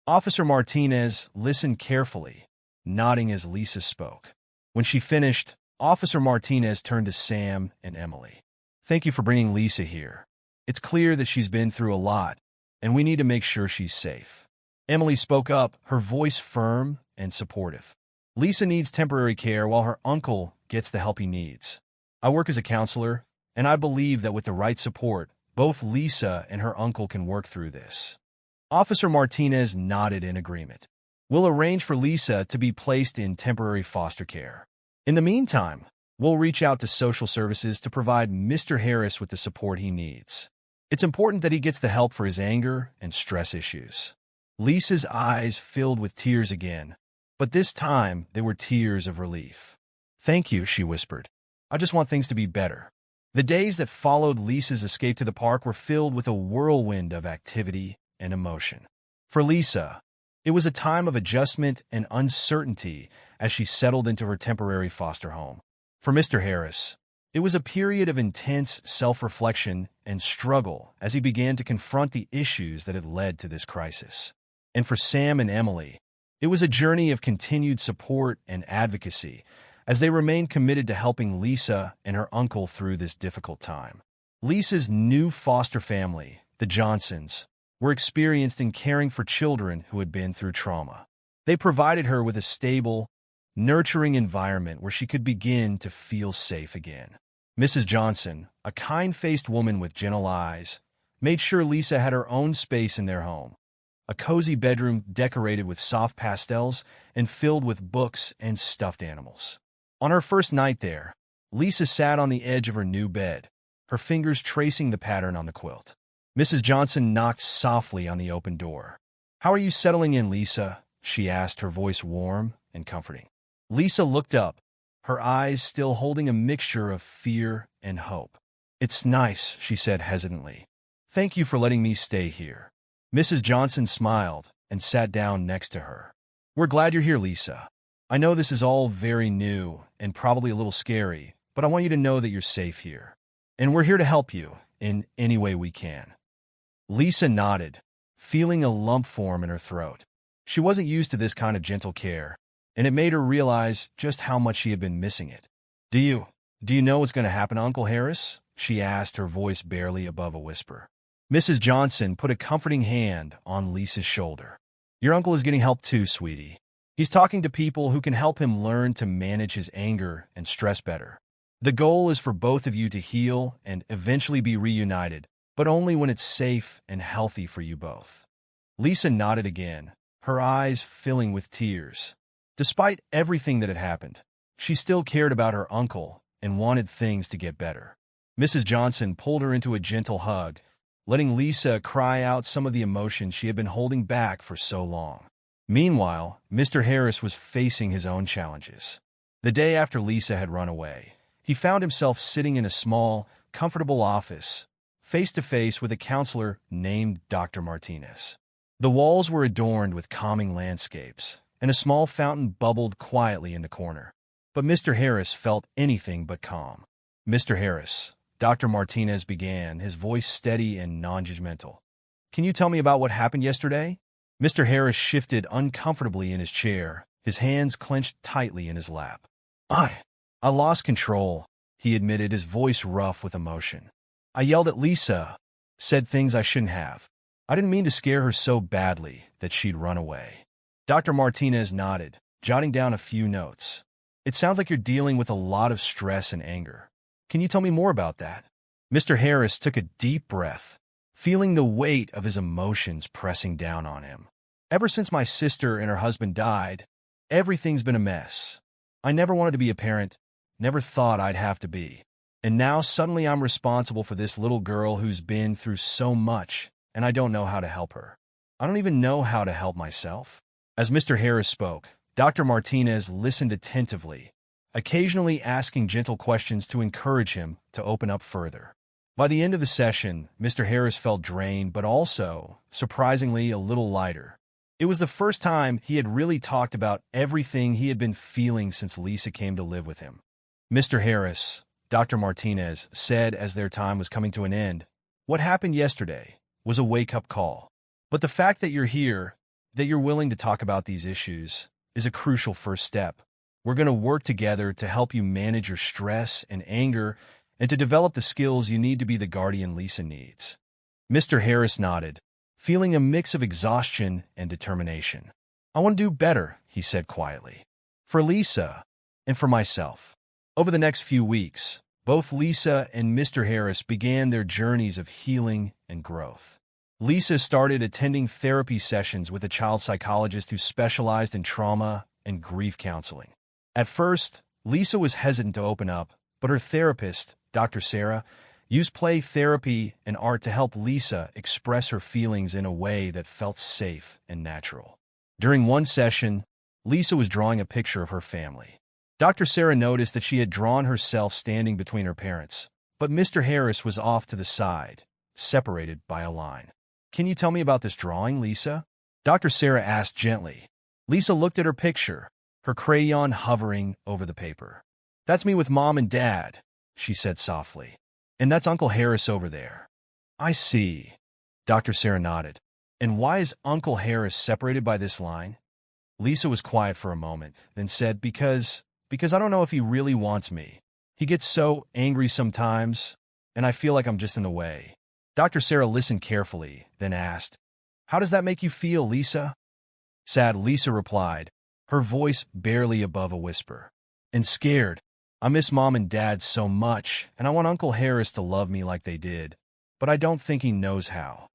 S1: Officer Martinez listened carefully, nodding as Lisa spoke. When she finished, Officer Martinez turned to Sam and Emily. "Thank you for bringing Lisa here. It's clear that she's been through a lot, and we need to make sure she's safe." Emily spoke up, her voice firm and supportive. "Lisa needs temporary care while her uncle gets the help he needs. I work as a counselor, and I believe that with the right support, both Lisa and her uncle can work through this." Officer Martinez nodded in agreement. "We'll arrange for Lisa to be placed in temporary foster care. In the meantime, we'll reach out to social services to provide Mr. Harris with the support he needs. It's important that he gets the help for his anger and stress issues." Lisa's eyes filled with tears again, but this time they were tears of relief. "Thank you," she whispered. "I just want things to be better." The days that followed Lisa's escape to the park were filled with a whirlwind of activity and emotion. For Lisa, it was a time of adjustment and uncertainty as she settled into her temporary foster home. For Mr. Harris, it was a period of intense self-reflection and struggle as he began to confront the issues that had led to this crisis. And for Sam and Emily, it was a journey of continued support and advocacy as they remained committed to helping Lisa and her uncle through this difficult time. Lisa's new foster family, the Johnsons, were experienced in caring for children who had been through trauma. They provided her with a stable, nurturing environment where she could begin to feel safe again. Mrs. Johnson, a kind-faced woman with gentle eyes, made sure Lisa had her own space in their home, a cozy bedroom decorated with soft pastels and filled with books and stuffed animals. On her first night there, Lisa sat on the edge of her new bed, her fingers tracing the pattern on the quilt. Mrs. Johnson knocked softly on the open door. "How are you settling in, Lisa?" she asked, her voice warm and comforting. Lisa looked up, her eyes still holding a mixture of fear and hope. "It's nice," she said hesitantly. "Thank you for letting me stay here." Mrs. Johnson smiled and sat down next to her. "We're glad you're here, Lisa. I know this is all very new and probably a little scary, but I want you to know that you're safe here. And we're here to help you in any way we can." Lisa nodded, feeling a lump form in her throat. She wasn't used to this kind of gentle care, and it made her realize just how much she had been missing it. Do you know what's going to happen to Uncle Harris?" she asked, her voice barely above a whisper. Mrs. Johnson put a comforting hand on Lisa's shoulder. "Your uncle is getting help too, sweetie. He's talking to people who can help him learn to manage his anger and stress better. The goal is for both of you to heal and eventually be reunited, but only when it's safe and healthy for you both." Lisa nodded again, her eyes filling with tears. Despite everything that had happened, she still cared about her uncle and wanted things to get better. Mrs. Johnson pulled her into a gentle hug, letting Lisa cry out some of the emotions she had been holding back for so long. Meanwhile, Mr. Harris was facing his own challenges. The day after Lisa had run away, he found himself sitting in a small, comfortable office, face-to-face with a counselor named Dr. Martinez. The walls were adorned with calming landscapes, and a small fountain bubbled quietly in the corner. But Mr. Harris felt anything but calm. "Mr. Harris," Dr. Martinez began, his voice steady and non-judgmental. "Can you tell me about what happened yesterday?" Mr. Harris shifted uncomfortably in his chair, his hands clenched tightly in his lap. I lost control," he admitted, his voice rough with emotion. "I yelled at Lisa, said things I shouldn't have. I didn't mean to scare her so badly that she'd run away. Dr. Martinez nodded, jotting down a few notes. It sounds like you're dealing with a lot of stress and anger. Can you tell me more about that? Mr. Harris took a deep breath, feeling the weight of his emotions pressing down on him. Ever since my sister and her husband died, everything's been a mess. I never wanted to be a parent, never thought I'd have to be. And now suddenly I'm responsible for this little girl who's been through so much, and I don't know how to help her. I don't even know how to help myself. As Mr. Harris spoke, Dr. Martinez listened attentively, occasionally asking gentle questions to encourage him to open up further. By the end of the session, Mr. Harris felt drained, but also, surprisingly, a little lighter. It was the first time he had really talked about everything he had been feeling since Lisa came to live with him. Mr. Harris, Dr. Martinez said as their time was coming to an end, what happened yesterday was a wake-up call. But the fact that you're here, that you're willing to talk about these issues, is a crucial first step. We're going to work together to help you manage your stress and anger and to develop the skills you need to be the guardian Lisa needs. Mr. Harris nodded, feeling a mix of exhaustion and determination. I want to do better, he said quietly. For Lisa, and for myself. Over the next few weeks, both Lisa and Mr. Harris began their journeys of healing and growth. Lisa started attending therapy sessions with a child psychologist who specialized in trauma and grief counseling. At first, Lisa was hesitant to open up, but her therapist, Dr. Sarah, used play therapy and art to help Lisa express her feelings in a way that felt safe and natural. During one session, Lisa was drawing a picture of her family. Dr. Sarah noticed that she had drawn herself standing between her parents, but Mr. Harris was off to the side, separated by a line. Can you tell me about this drawing, Lisa? Dr. Sarah asked gently. Lisa looked at her picture, her crayon hovering over the paper. That's me with Mom and Dad, she said softly. And that's Uncle Harris over there. I see. Dr. Sarah nodded. And why is Uncle Harris separated by this line? Lisa was quiet for a moment, then said, Because I don't know if he really wants me. He gets so angry sometimes, and I feel like I'm just in the way. Dr. Sarah listened carefully, then asked, How does that make you feel, Lisa? Sad, Lisa replied, her voice barely above a whisper. And scared. I miss Mom and Dad so much, and I want Uncle Harris to love me like they did, but I don't think he knows how.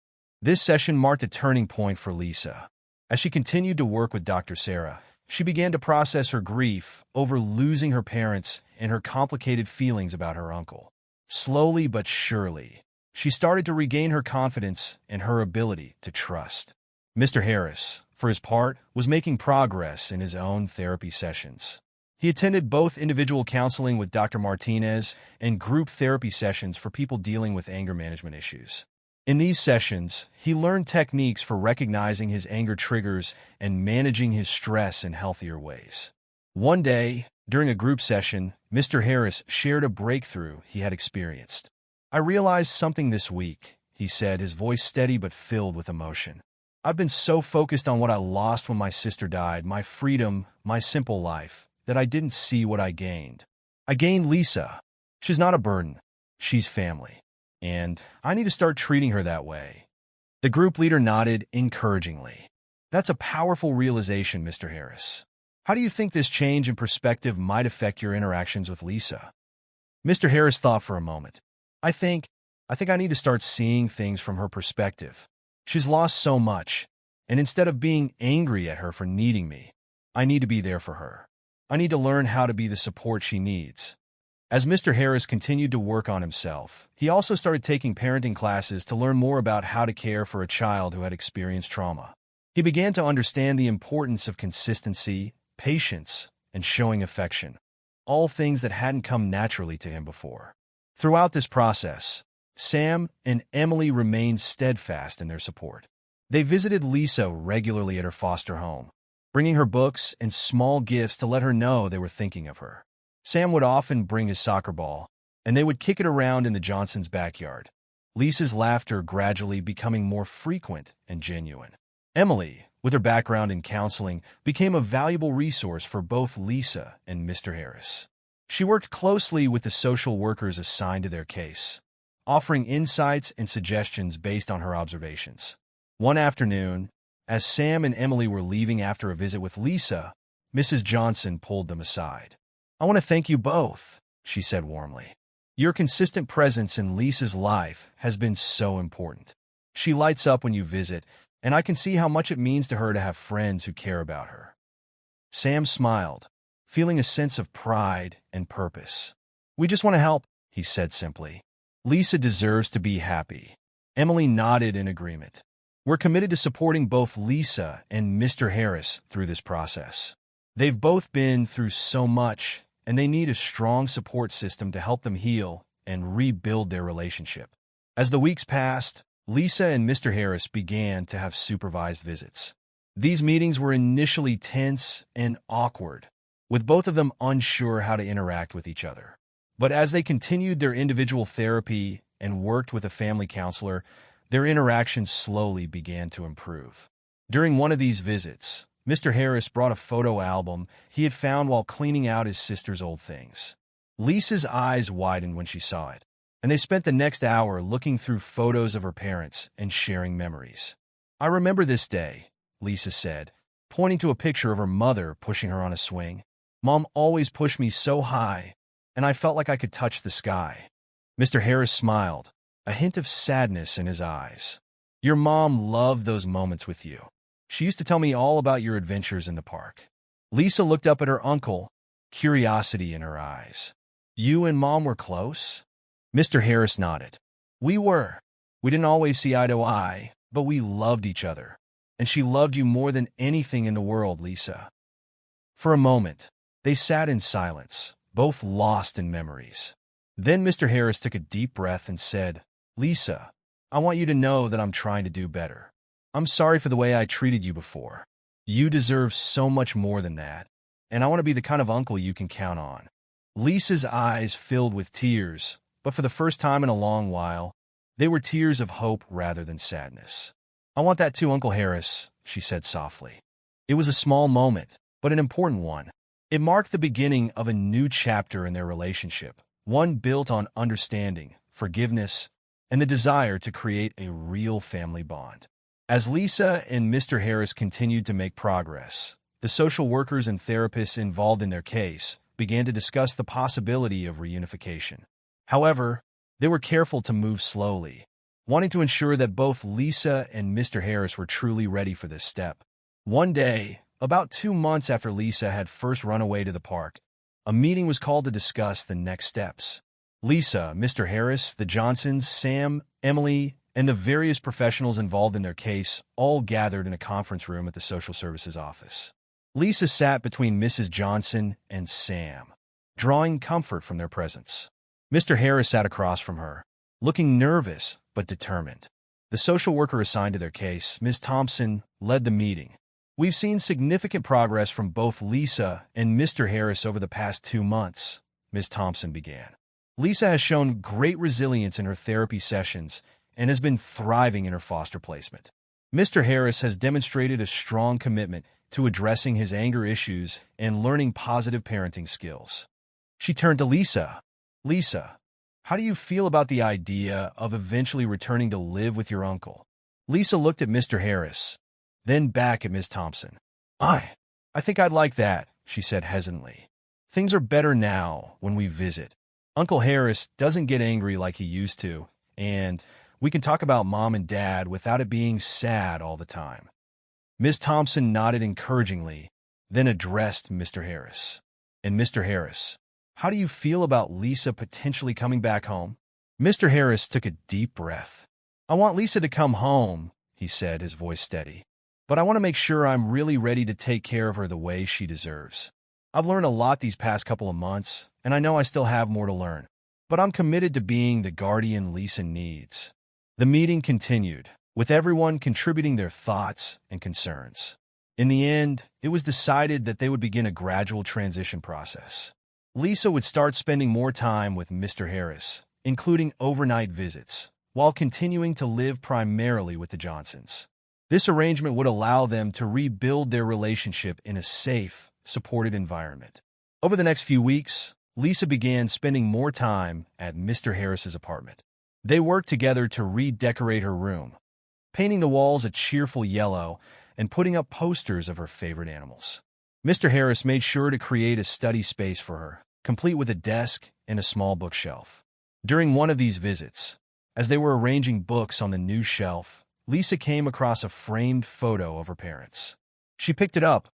S1: This session marked a turning point for Lisa. As she continued to work with Dr. Sarah, she began to process her grief over losing her parents and her complicated feelings about her uncle. Slowly but surely, she started to regain her confidence and her ability to trust. Mr. Harris, for his part, was making progress in his own therapy sessions. He attended both individual counseling with Dr. Martinez and group therapy sessions for people dealing with anger management issues. In these sessions, he learned techniques for recognizing his anger triggers and managing his stress in healthier ways. One day, during a group session, Mr. Harris shared a breakthrough he had experienced. I realized something this week, he said, his voice steady but filled with emotion. I've been so focused on what I lost when my sister died, my freedom, my simple life, that I didn't see what I gained. I gained Lisa. She's not a burden. She's family. And I need to start treating her that way. The group leader nodded encouragingly. That's a powerful realization, Mr. Harris. How do you think this change in perspective might affect your interactions with Lisa? Mr. Harris thought for a moment. I think I need to start seeing things from her perspective. She's lost so much, and instead of being angry at her for needing me, I need to be there for her. I need to learn how to be the support she needs. As Mr. Harris continued to work on himself, he also started taking parenting classes to learn more about how to care for a child who had experienced trauma. He began to understand the importance of consistency, patience, and showing affection, all things that hadn't come naturally to him before. Throughout this process, Sam and Emily remained steadfast in their support. They visited Lisa regularly at her foster home, bringing her books and small gifts to let her know they were thinking of her. Sam would often bring his soccer ball, and they would kick it around in the Johnsons' backyard, Lisa's laughter gradually becoming more frequent and genuine. Emily, with her background in counseling, became a valuable resource for both Lisa and Mr. Harris. She worked closely with the social workers assigned to their case, offering insights and suggestions based on her observations. One afternoon, as Sam and Emily were leaving after a visit with Lisa, Mrs. Johnson pulled them aside. "I want to thank you both," she said warmly. "Your consistent presence in Lisa's life has been so important. She lights up when you visit, and I can see how much it means to her to have friends who care about her." Sam smiled, feeling a sense of pride and purpose. "We just want to help," he said simply. "Lisa deserves to be happy." Emily nodded in agreement. "We're committed to supporting both Lisa and Mr. Harris through this process. They've both been through so much, and they need a strong support system to help them heal and rebuild their relationship." As the weeks passed, Lisa and Mr. Harris began to have supervised visits. These meetings were initially tense and awkward, with both of them unsure how to interact with each other. But as they continued their individual therapy and worked with a family counselor, their interactions slowly began to improve. During one of these visits, Mr. Harris brought a photo album he had found while cleaning out his sister's old things. Lisa's eyes widened when she saw it, and they spent the next hour looking through photos of her parents and sharing memories. "I remember this day," Lisa said, pointing to a picture of her mother pushing her on a swing. "Mom always pushed me so high, and I felt like I could touch the sky." Mr. Harris smiled, a hint of sadness in his eyes. "Your mom loved those moments with you. She used to tell me all about your adventures in the park." Lisa looked up at her uncle, curiosity in her eyes. "You and Mom were close?" Mr. Harris nodded. "We were. We didn't always see eye to eye, but we loved each other. And she loved you more than anything in the world, Lisa." For a moment, they sat in silence, both lost in memories. Then Mr. Harris took a deep breath and said, "Lisa, I want you to know that I'm trying to do better. I'm sorry for the way I treated you before. You deserve so much more than that, and I want to be the kind of uncle you can count on." Lisa's eyes filled with tears, but for the first time in a long while, they were tears of hope rather than sadness. "I want that too, Uncle Harris," she said softly. It was a small moment, but an important one. It marked the beginning of a new chapter in their relationship, one built on understanding, forgiveness, and the desire to create a real family bond. As Lisa and Mr. Harris continued to make progress, the social workers and therapists involved in their case began to discuss the possibility of reunification. However, they were careful to move slowly, wanting to ensure that both Lisa and Mr. Harris were truly ready for this step. One day, about 2 months after Lisa had first run away to the park, a meeting was called to discuss the next steps. Lisa, Mr. Harris, the Johnsons, Sam, Emily, and the various professionals involved in their case all gathered in a conference room at the social services office. Lisa sat between Mrs. Johnson and Sam, drawing comfort from their presence. Mr. Harris sat across from her, looking nervous but determined. The social worker assigned to their case, Ms. Thompson, led the meeting. "We've seen significant progress from both Lisa and Mr. Harris over the past 2 months," Ms. Thompson began. "Lisa has shown great resilience in her therapy sessions and has been thriving in her foster placement. Mr. Harris has demonstrated a strong commitment to addressing his anger issues and learning positive parenting skills." She turned to Lisa. "Lisa, how do you feel about the idea of eventually returning to live with your uncle?" Lisa looked at Mr. Harris, then back at Ms. Thompson. I think I'd like that," she said hesitantly. "Things are better now when we visit. Uncle Harris doesn't get angry like he used to, and we can talk about Mom and Dad without it being sad all the time." Ms. Thompson nodded encouragingly, then addressed Mr. Harris. "And Mr. Harris, how do you feel about Lisa potentially coming back home?" Mr. Harris took a deep breath. "I want Lisa to come home," he said, his voice steady. "But I want to make sure I'm really ready to take care of her the way she deserves. I've learned a lot these past couple of months, and I know I still have more to learn. But I'm committed to being the guardian Lisa needs." The meeting continued, with everyone contributing their thoughts and concerns. In the end, it was decided that they would begin a gradual transition process. Lisa would start spending more time with Mr. Harris, including overnight visits, while continuing to live primarily with the Johnsons. This arrangement would allow them to rebuild their relationship in a safe, supported environment. Over the next few weeks, Lisa began spending more time at Mr. Harris's apartment. They worked together to redecorate her room, painting the walls a cheerful yellow and putting up posters of her favorite animals. Mr. Harris made sure to create a study space for her, complete with a desk and a small bookshelf. During one of these visits, as they were arranging books on the new shelf, Lisa came across a framed photo of her parents. She picked it up,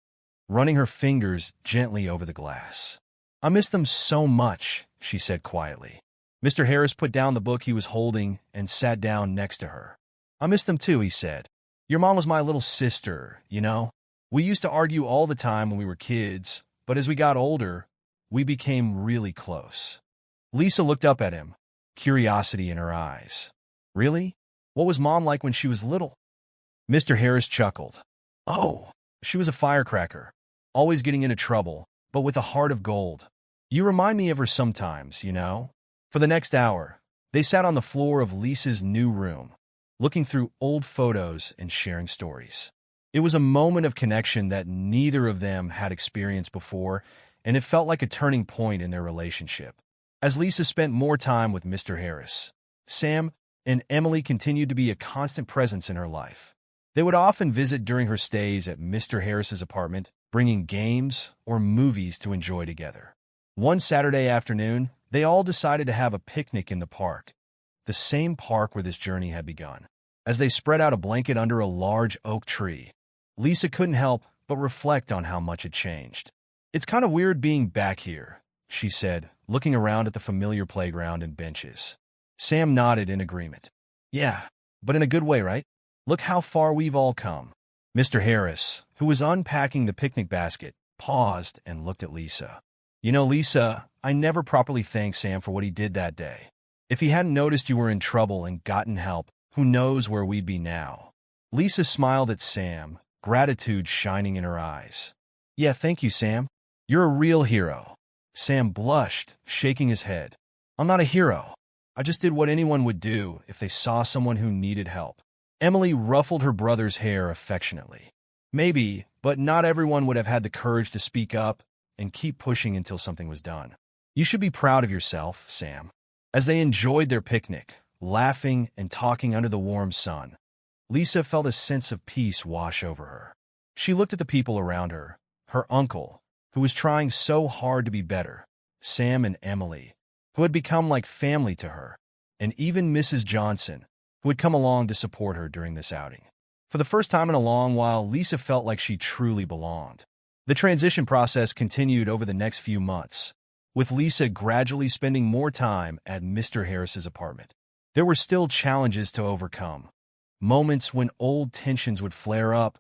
S1: running her fingers gently over the glass. "I miss them so much," she said quietly. Mr. Harris put down the book he was holding and sat down next to her. "I miss them too," he said. "Your mom was my little sister, you know? We used to argue all the time when we were kids, but as we got older, we became really close." Lisa looked up at him, curiosity in her eyes. "Really? What was Mom like when she was little?" Mr. Harris chuckled. "Oh, she was a firecracker, always getting into trouble, but with a heart of gold. You remind me of her sometimes, you know?" For the next hour, they sat on the floor of Lisa's new room, looking through old photos and sharing stories. It was a moment of connection that neither of them had experienced before, and it felt like a turning point in their relationship. As Lisa spent more time with Mr. Harris, Sam and Emily continued to be a constant presence in her life. They would often visit during her stays at Mr. Harris's apartment, bringing games or movies to enjoy together. One Saturday afternoon, they all decided to have a picnic in the park, the same park where this journey had begun. As they spread out a blanket under a large oak tree, Lisa couldn't help but reflect on how much had changed. "It's kind of weird being back here," she said, looking around at the familiar playground and benches. Sam nodded in agreement. "Yeah, but in a good way, right? Look how far we've all come." Mr. Harris, who was unpacking the picnic basket, paused and looked at Lisa. "You know, Lisa, I never properly thanked Sam for what he did that day. If he hadn't noticed you were in trouble and gotten help, who knows where we'd be now." Lisa smiled at Sam, gratitude shining in her eyes. "Yeah, thank you, Sam. You're a real hero." Sam blushed, shaking his head. "I'm not a hero. I just did what anyone would do if they saw someone who needed help." Emily ruffled her brother's hair affectionately. "Maybe, but not everyone would have had the courage to speak up and keep pushing until something was done. You should be proud of yourself, Sam." As they enjoyed their picnic, laughing and talking under the warm sun, Lisa felt a sense of peace wash over her. She looked at the people around her, her uncle, who was trying so hard to be better, Sam and Emily, who had become like family to her, and even Mrs. Johnson, who had come along to support her during this outing. For the first time in a long while, Lisa felt like she truly belonged. The transition process continued over the next few months, with Lisa gradually spending more time at Mr. Harris's apartment. There were still challenges to overcome, moments when old tensions would flare up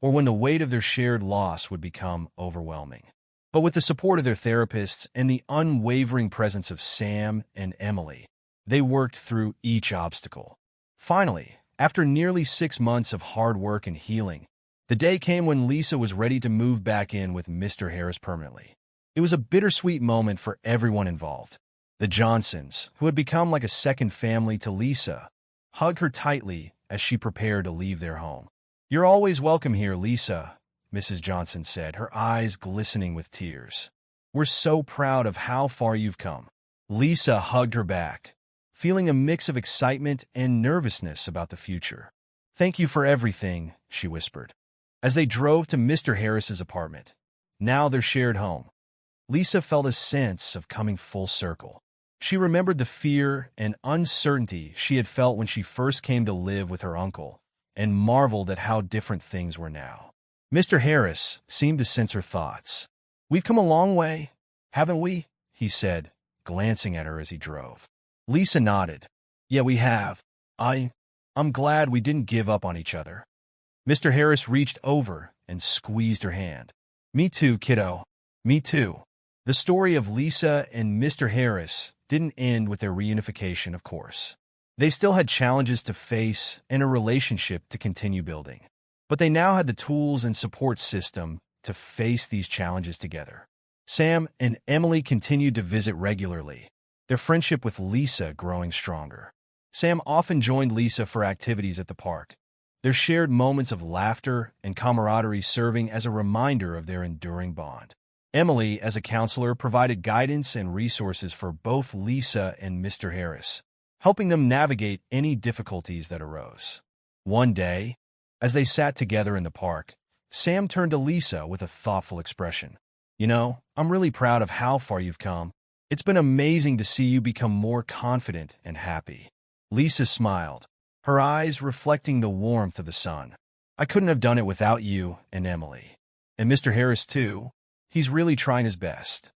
S1: or when the weight of their shared loss would become overwhelming. But with the support of their therapists and the unwavering presence of Sam and Emily, they worked through each obstacle. Finally, after nearly 6 months of hard work and healing, the day came when Lisa was ready to move back in with Mr. Harris permanently. It was a bittersweet moment for everyone involved. The Johnsons, who had become like a second family to Lisa, hugged her tightly as she prepared to leave their home. "You're always welcome here, Lisa," Mrs. Johnson said, her eyes glistening with tears. "We're so proud of how far you've come." Lisa hugged her back, feeling a mix of excitement and nervousness about the future. "Thank you for everything," she whispered. As they drove to Mr. Harris's apartment, now their shared home, Lisa felt a sense of coming full circle. She remembered the fear and uncertainty she had felt when she first came to live with her uncle, and marveled at how different things were now. Mr. Harris seemed to sense her thoughts. "We've come a long way, haven't we?" he said, glancing at her as he drove. Lisa nodded. "Yeah, we have. I'm glad we didn't give up on each other." Mr. Harris reached over and squeezed her hand. "Me too, kiddo. Me too." The story of Lisa and Mr. Harris didn't end with their reunification, of course. They still had challenges to face and a relationship to continue building. But they now had the tools and support system to face these challenges together. Sam and Emily continued to visit regularly, their friendship with Lisa growing stronger. Sam often joined Lisa for activities at the park, their shared moments of laughter and camaraderie serving as a reminder of their enduring bond. Emily, as a counselor, provided guidance and resources for both Lisa and Mr. Harris, helping them navigate any difficulties that arose. One day, as they sat together in the park, Sam turned to Lisa with a thoughtful expression. I'm really proud of how far you've come. It's been amazing to see you become more confident and happy. Lisa smiled, her eyes reflecting the warmth of the sun. I couldn't have done it without you and Emily. And Mr. Harris, too. He's really trying his best.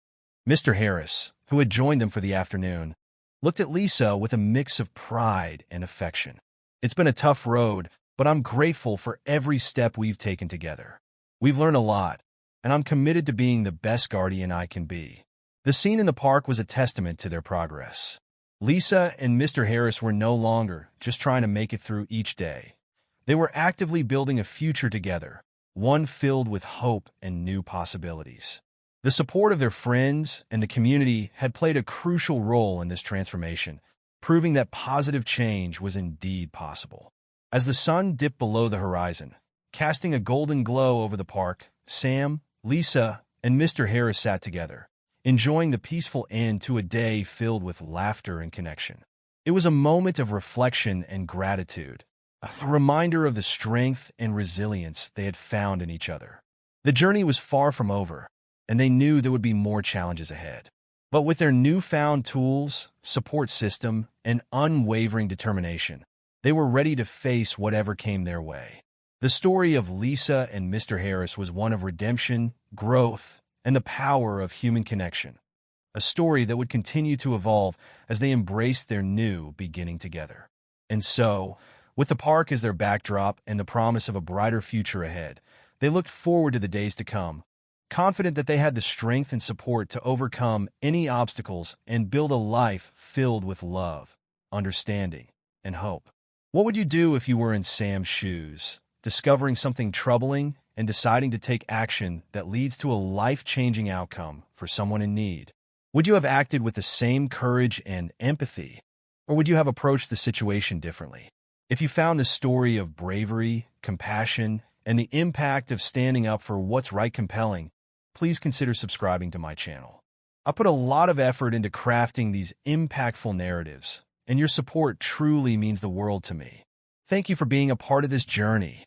S1: Mr. Harris, who had joined them for the afternoon, looked at Lisa with a mix of pride and affection. It's been a tough road, but I'm grateful for every step we've taken together. We've learned a lot, and I'm committed to being the best guardian I can be. The scene in the park was a testament to their progress. Lisa and Mr. Harris were no longer just trying to make it through each day. They were actively building a future together, one filled with hope and new possibilities. The support of their friends and the community had played a crucial role in this transformation, proving that positive change was indeed possible. As the sun dipped below the horizon, casting a golden glow over the park, Sam, Lisa, and Mr. Harris sat together, enjoying the peaceful end to a day filled with laughter and connection. It was a moment of reflection and gratitude, a reminder of the strength and resilience they had found in each other. The journey was far from over, and they knew there would be more challenges ahead. But with their newfound tools, support system, and unwavering determination, they were ready to face whatever came their way. The story of Lisa and Mr. Harris was one of redemption, growth, and the power of human connection, a story that would continue to evolve as they embraced their new beginning together. And so, with the park as their backdrop and the promise of a brighter future ahead, they looked forward to the days to come, confident that they had the strength and support to overcome any obstacles and build a life filled with love, understanding, and hope. What would you do if you were in Sam's shoes, discovering something troubling and deciding to take action that leads to a life-changing outcome for someone in need? Would you have acted with the same courage and empathy, or would you have approached the situation differently? If you found this story of bravery, compassion, and the impact of standing up for what's right compelling, please consider subscribing to my channel. I put a lot of effort into crafting these impactful narratives, and your support truly means the world to me. Thank you for being a part of this journey.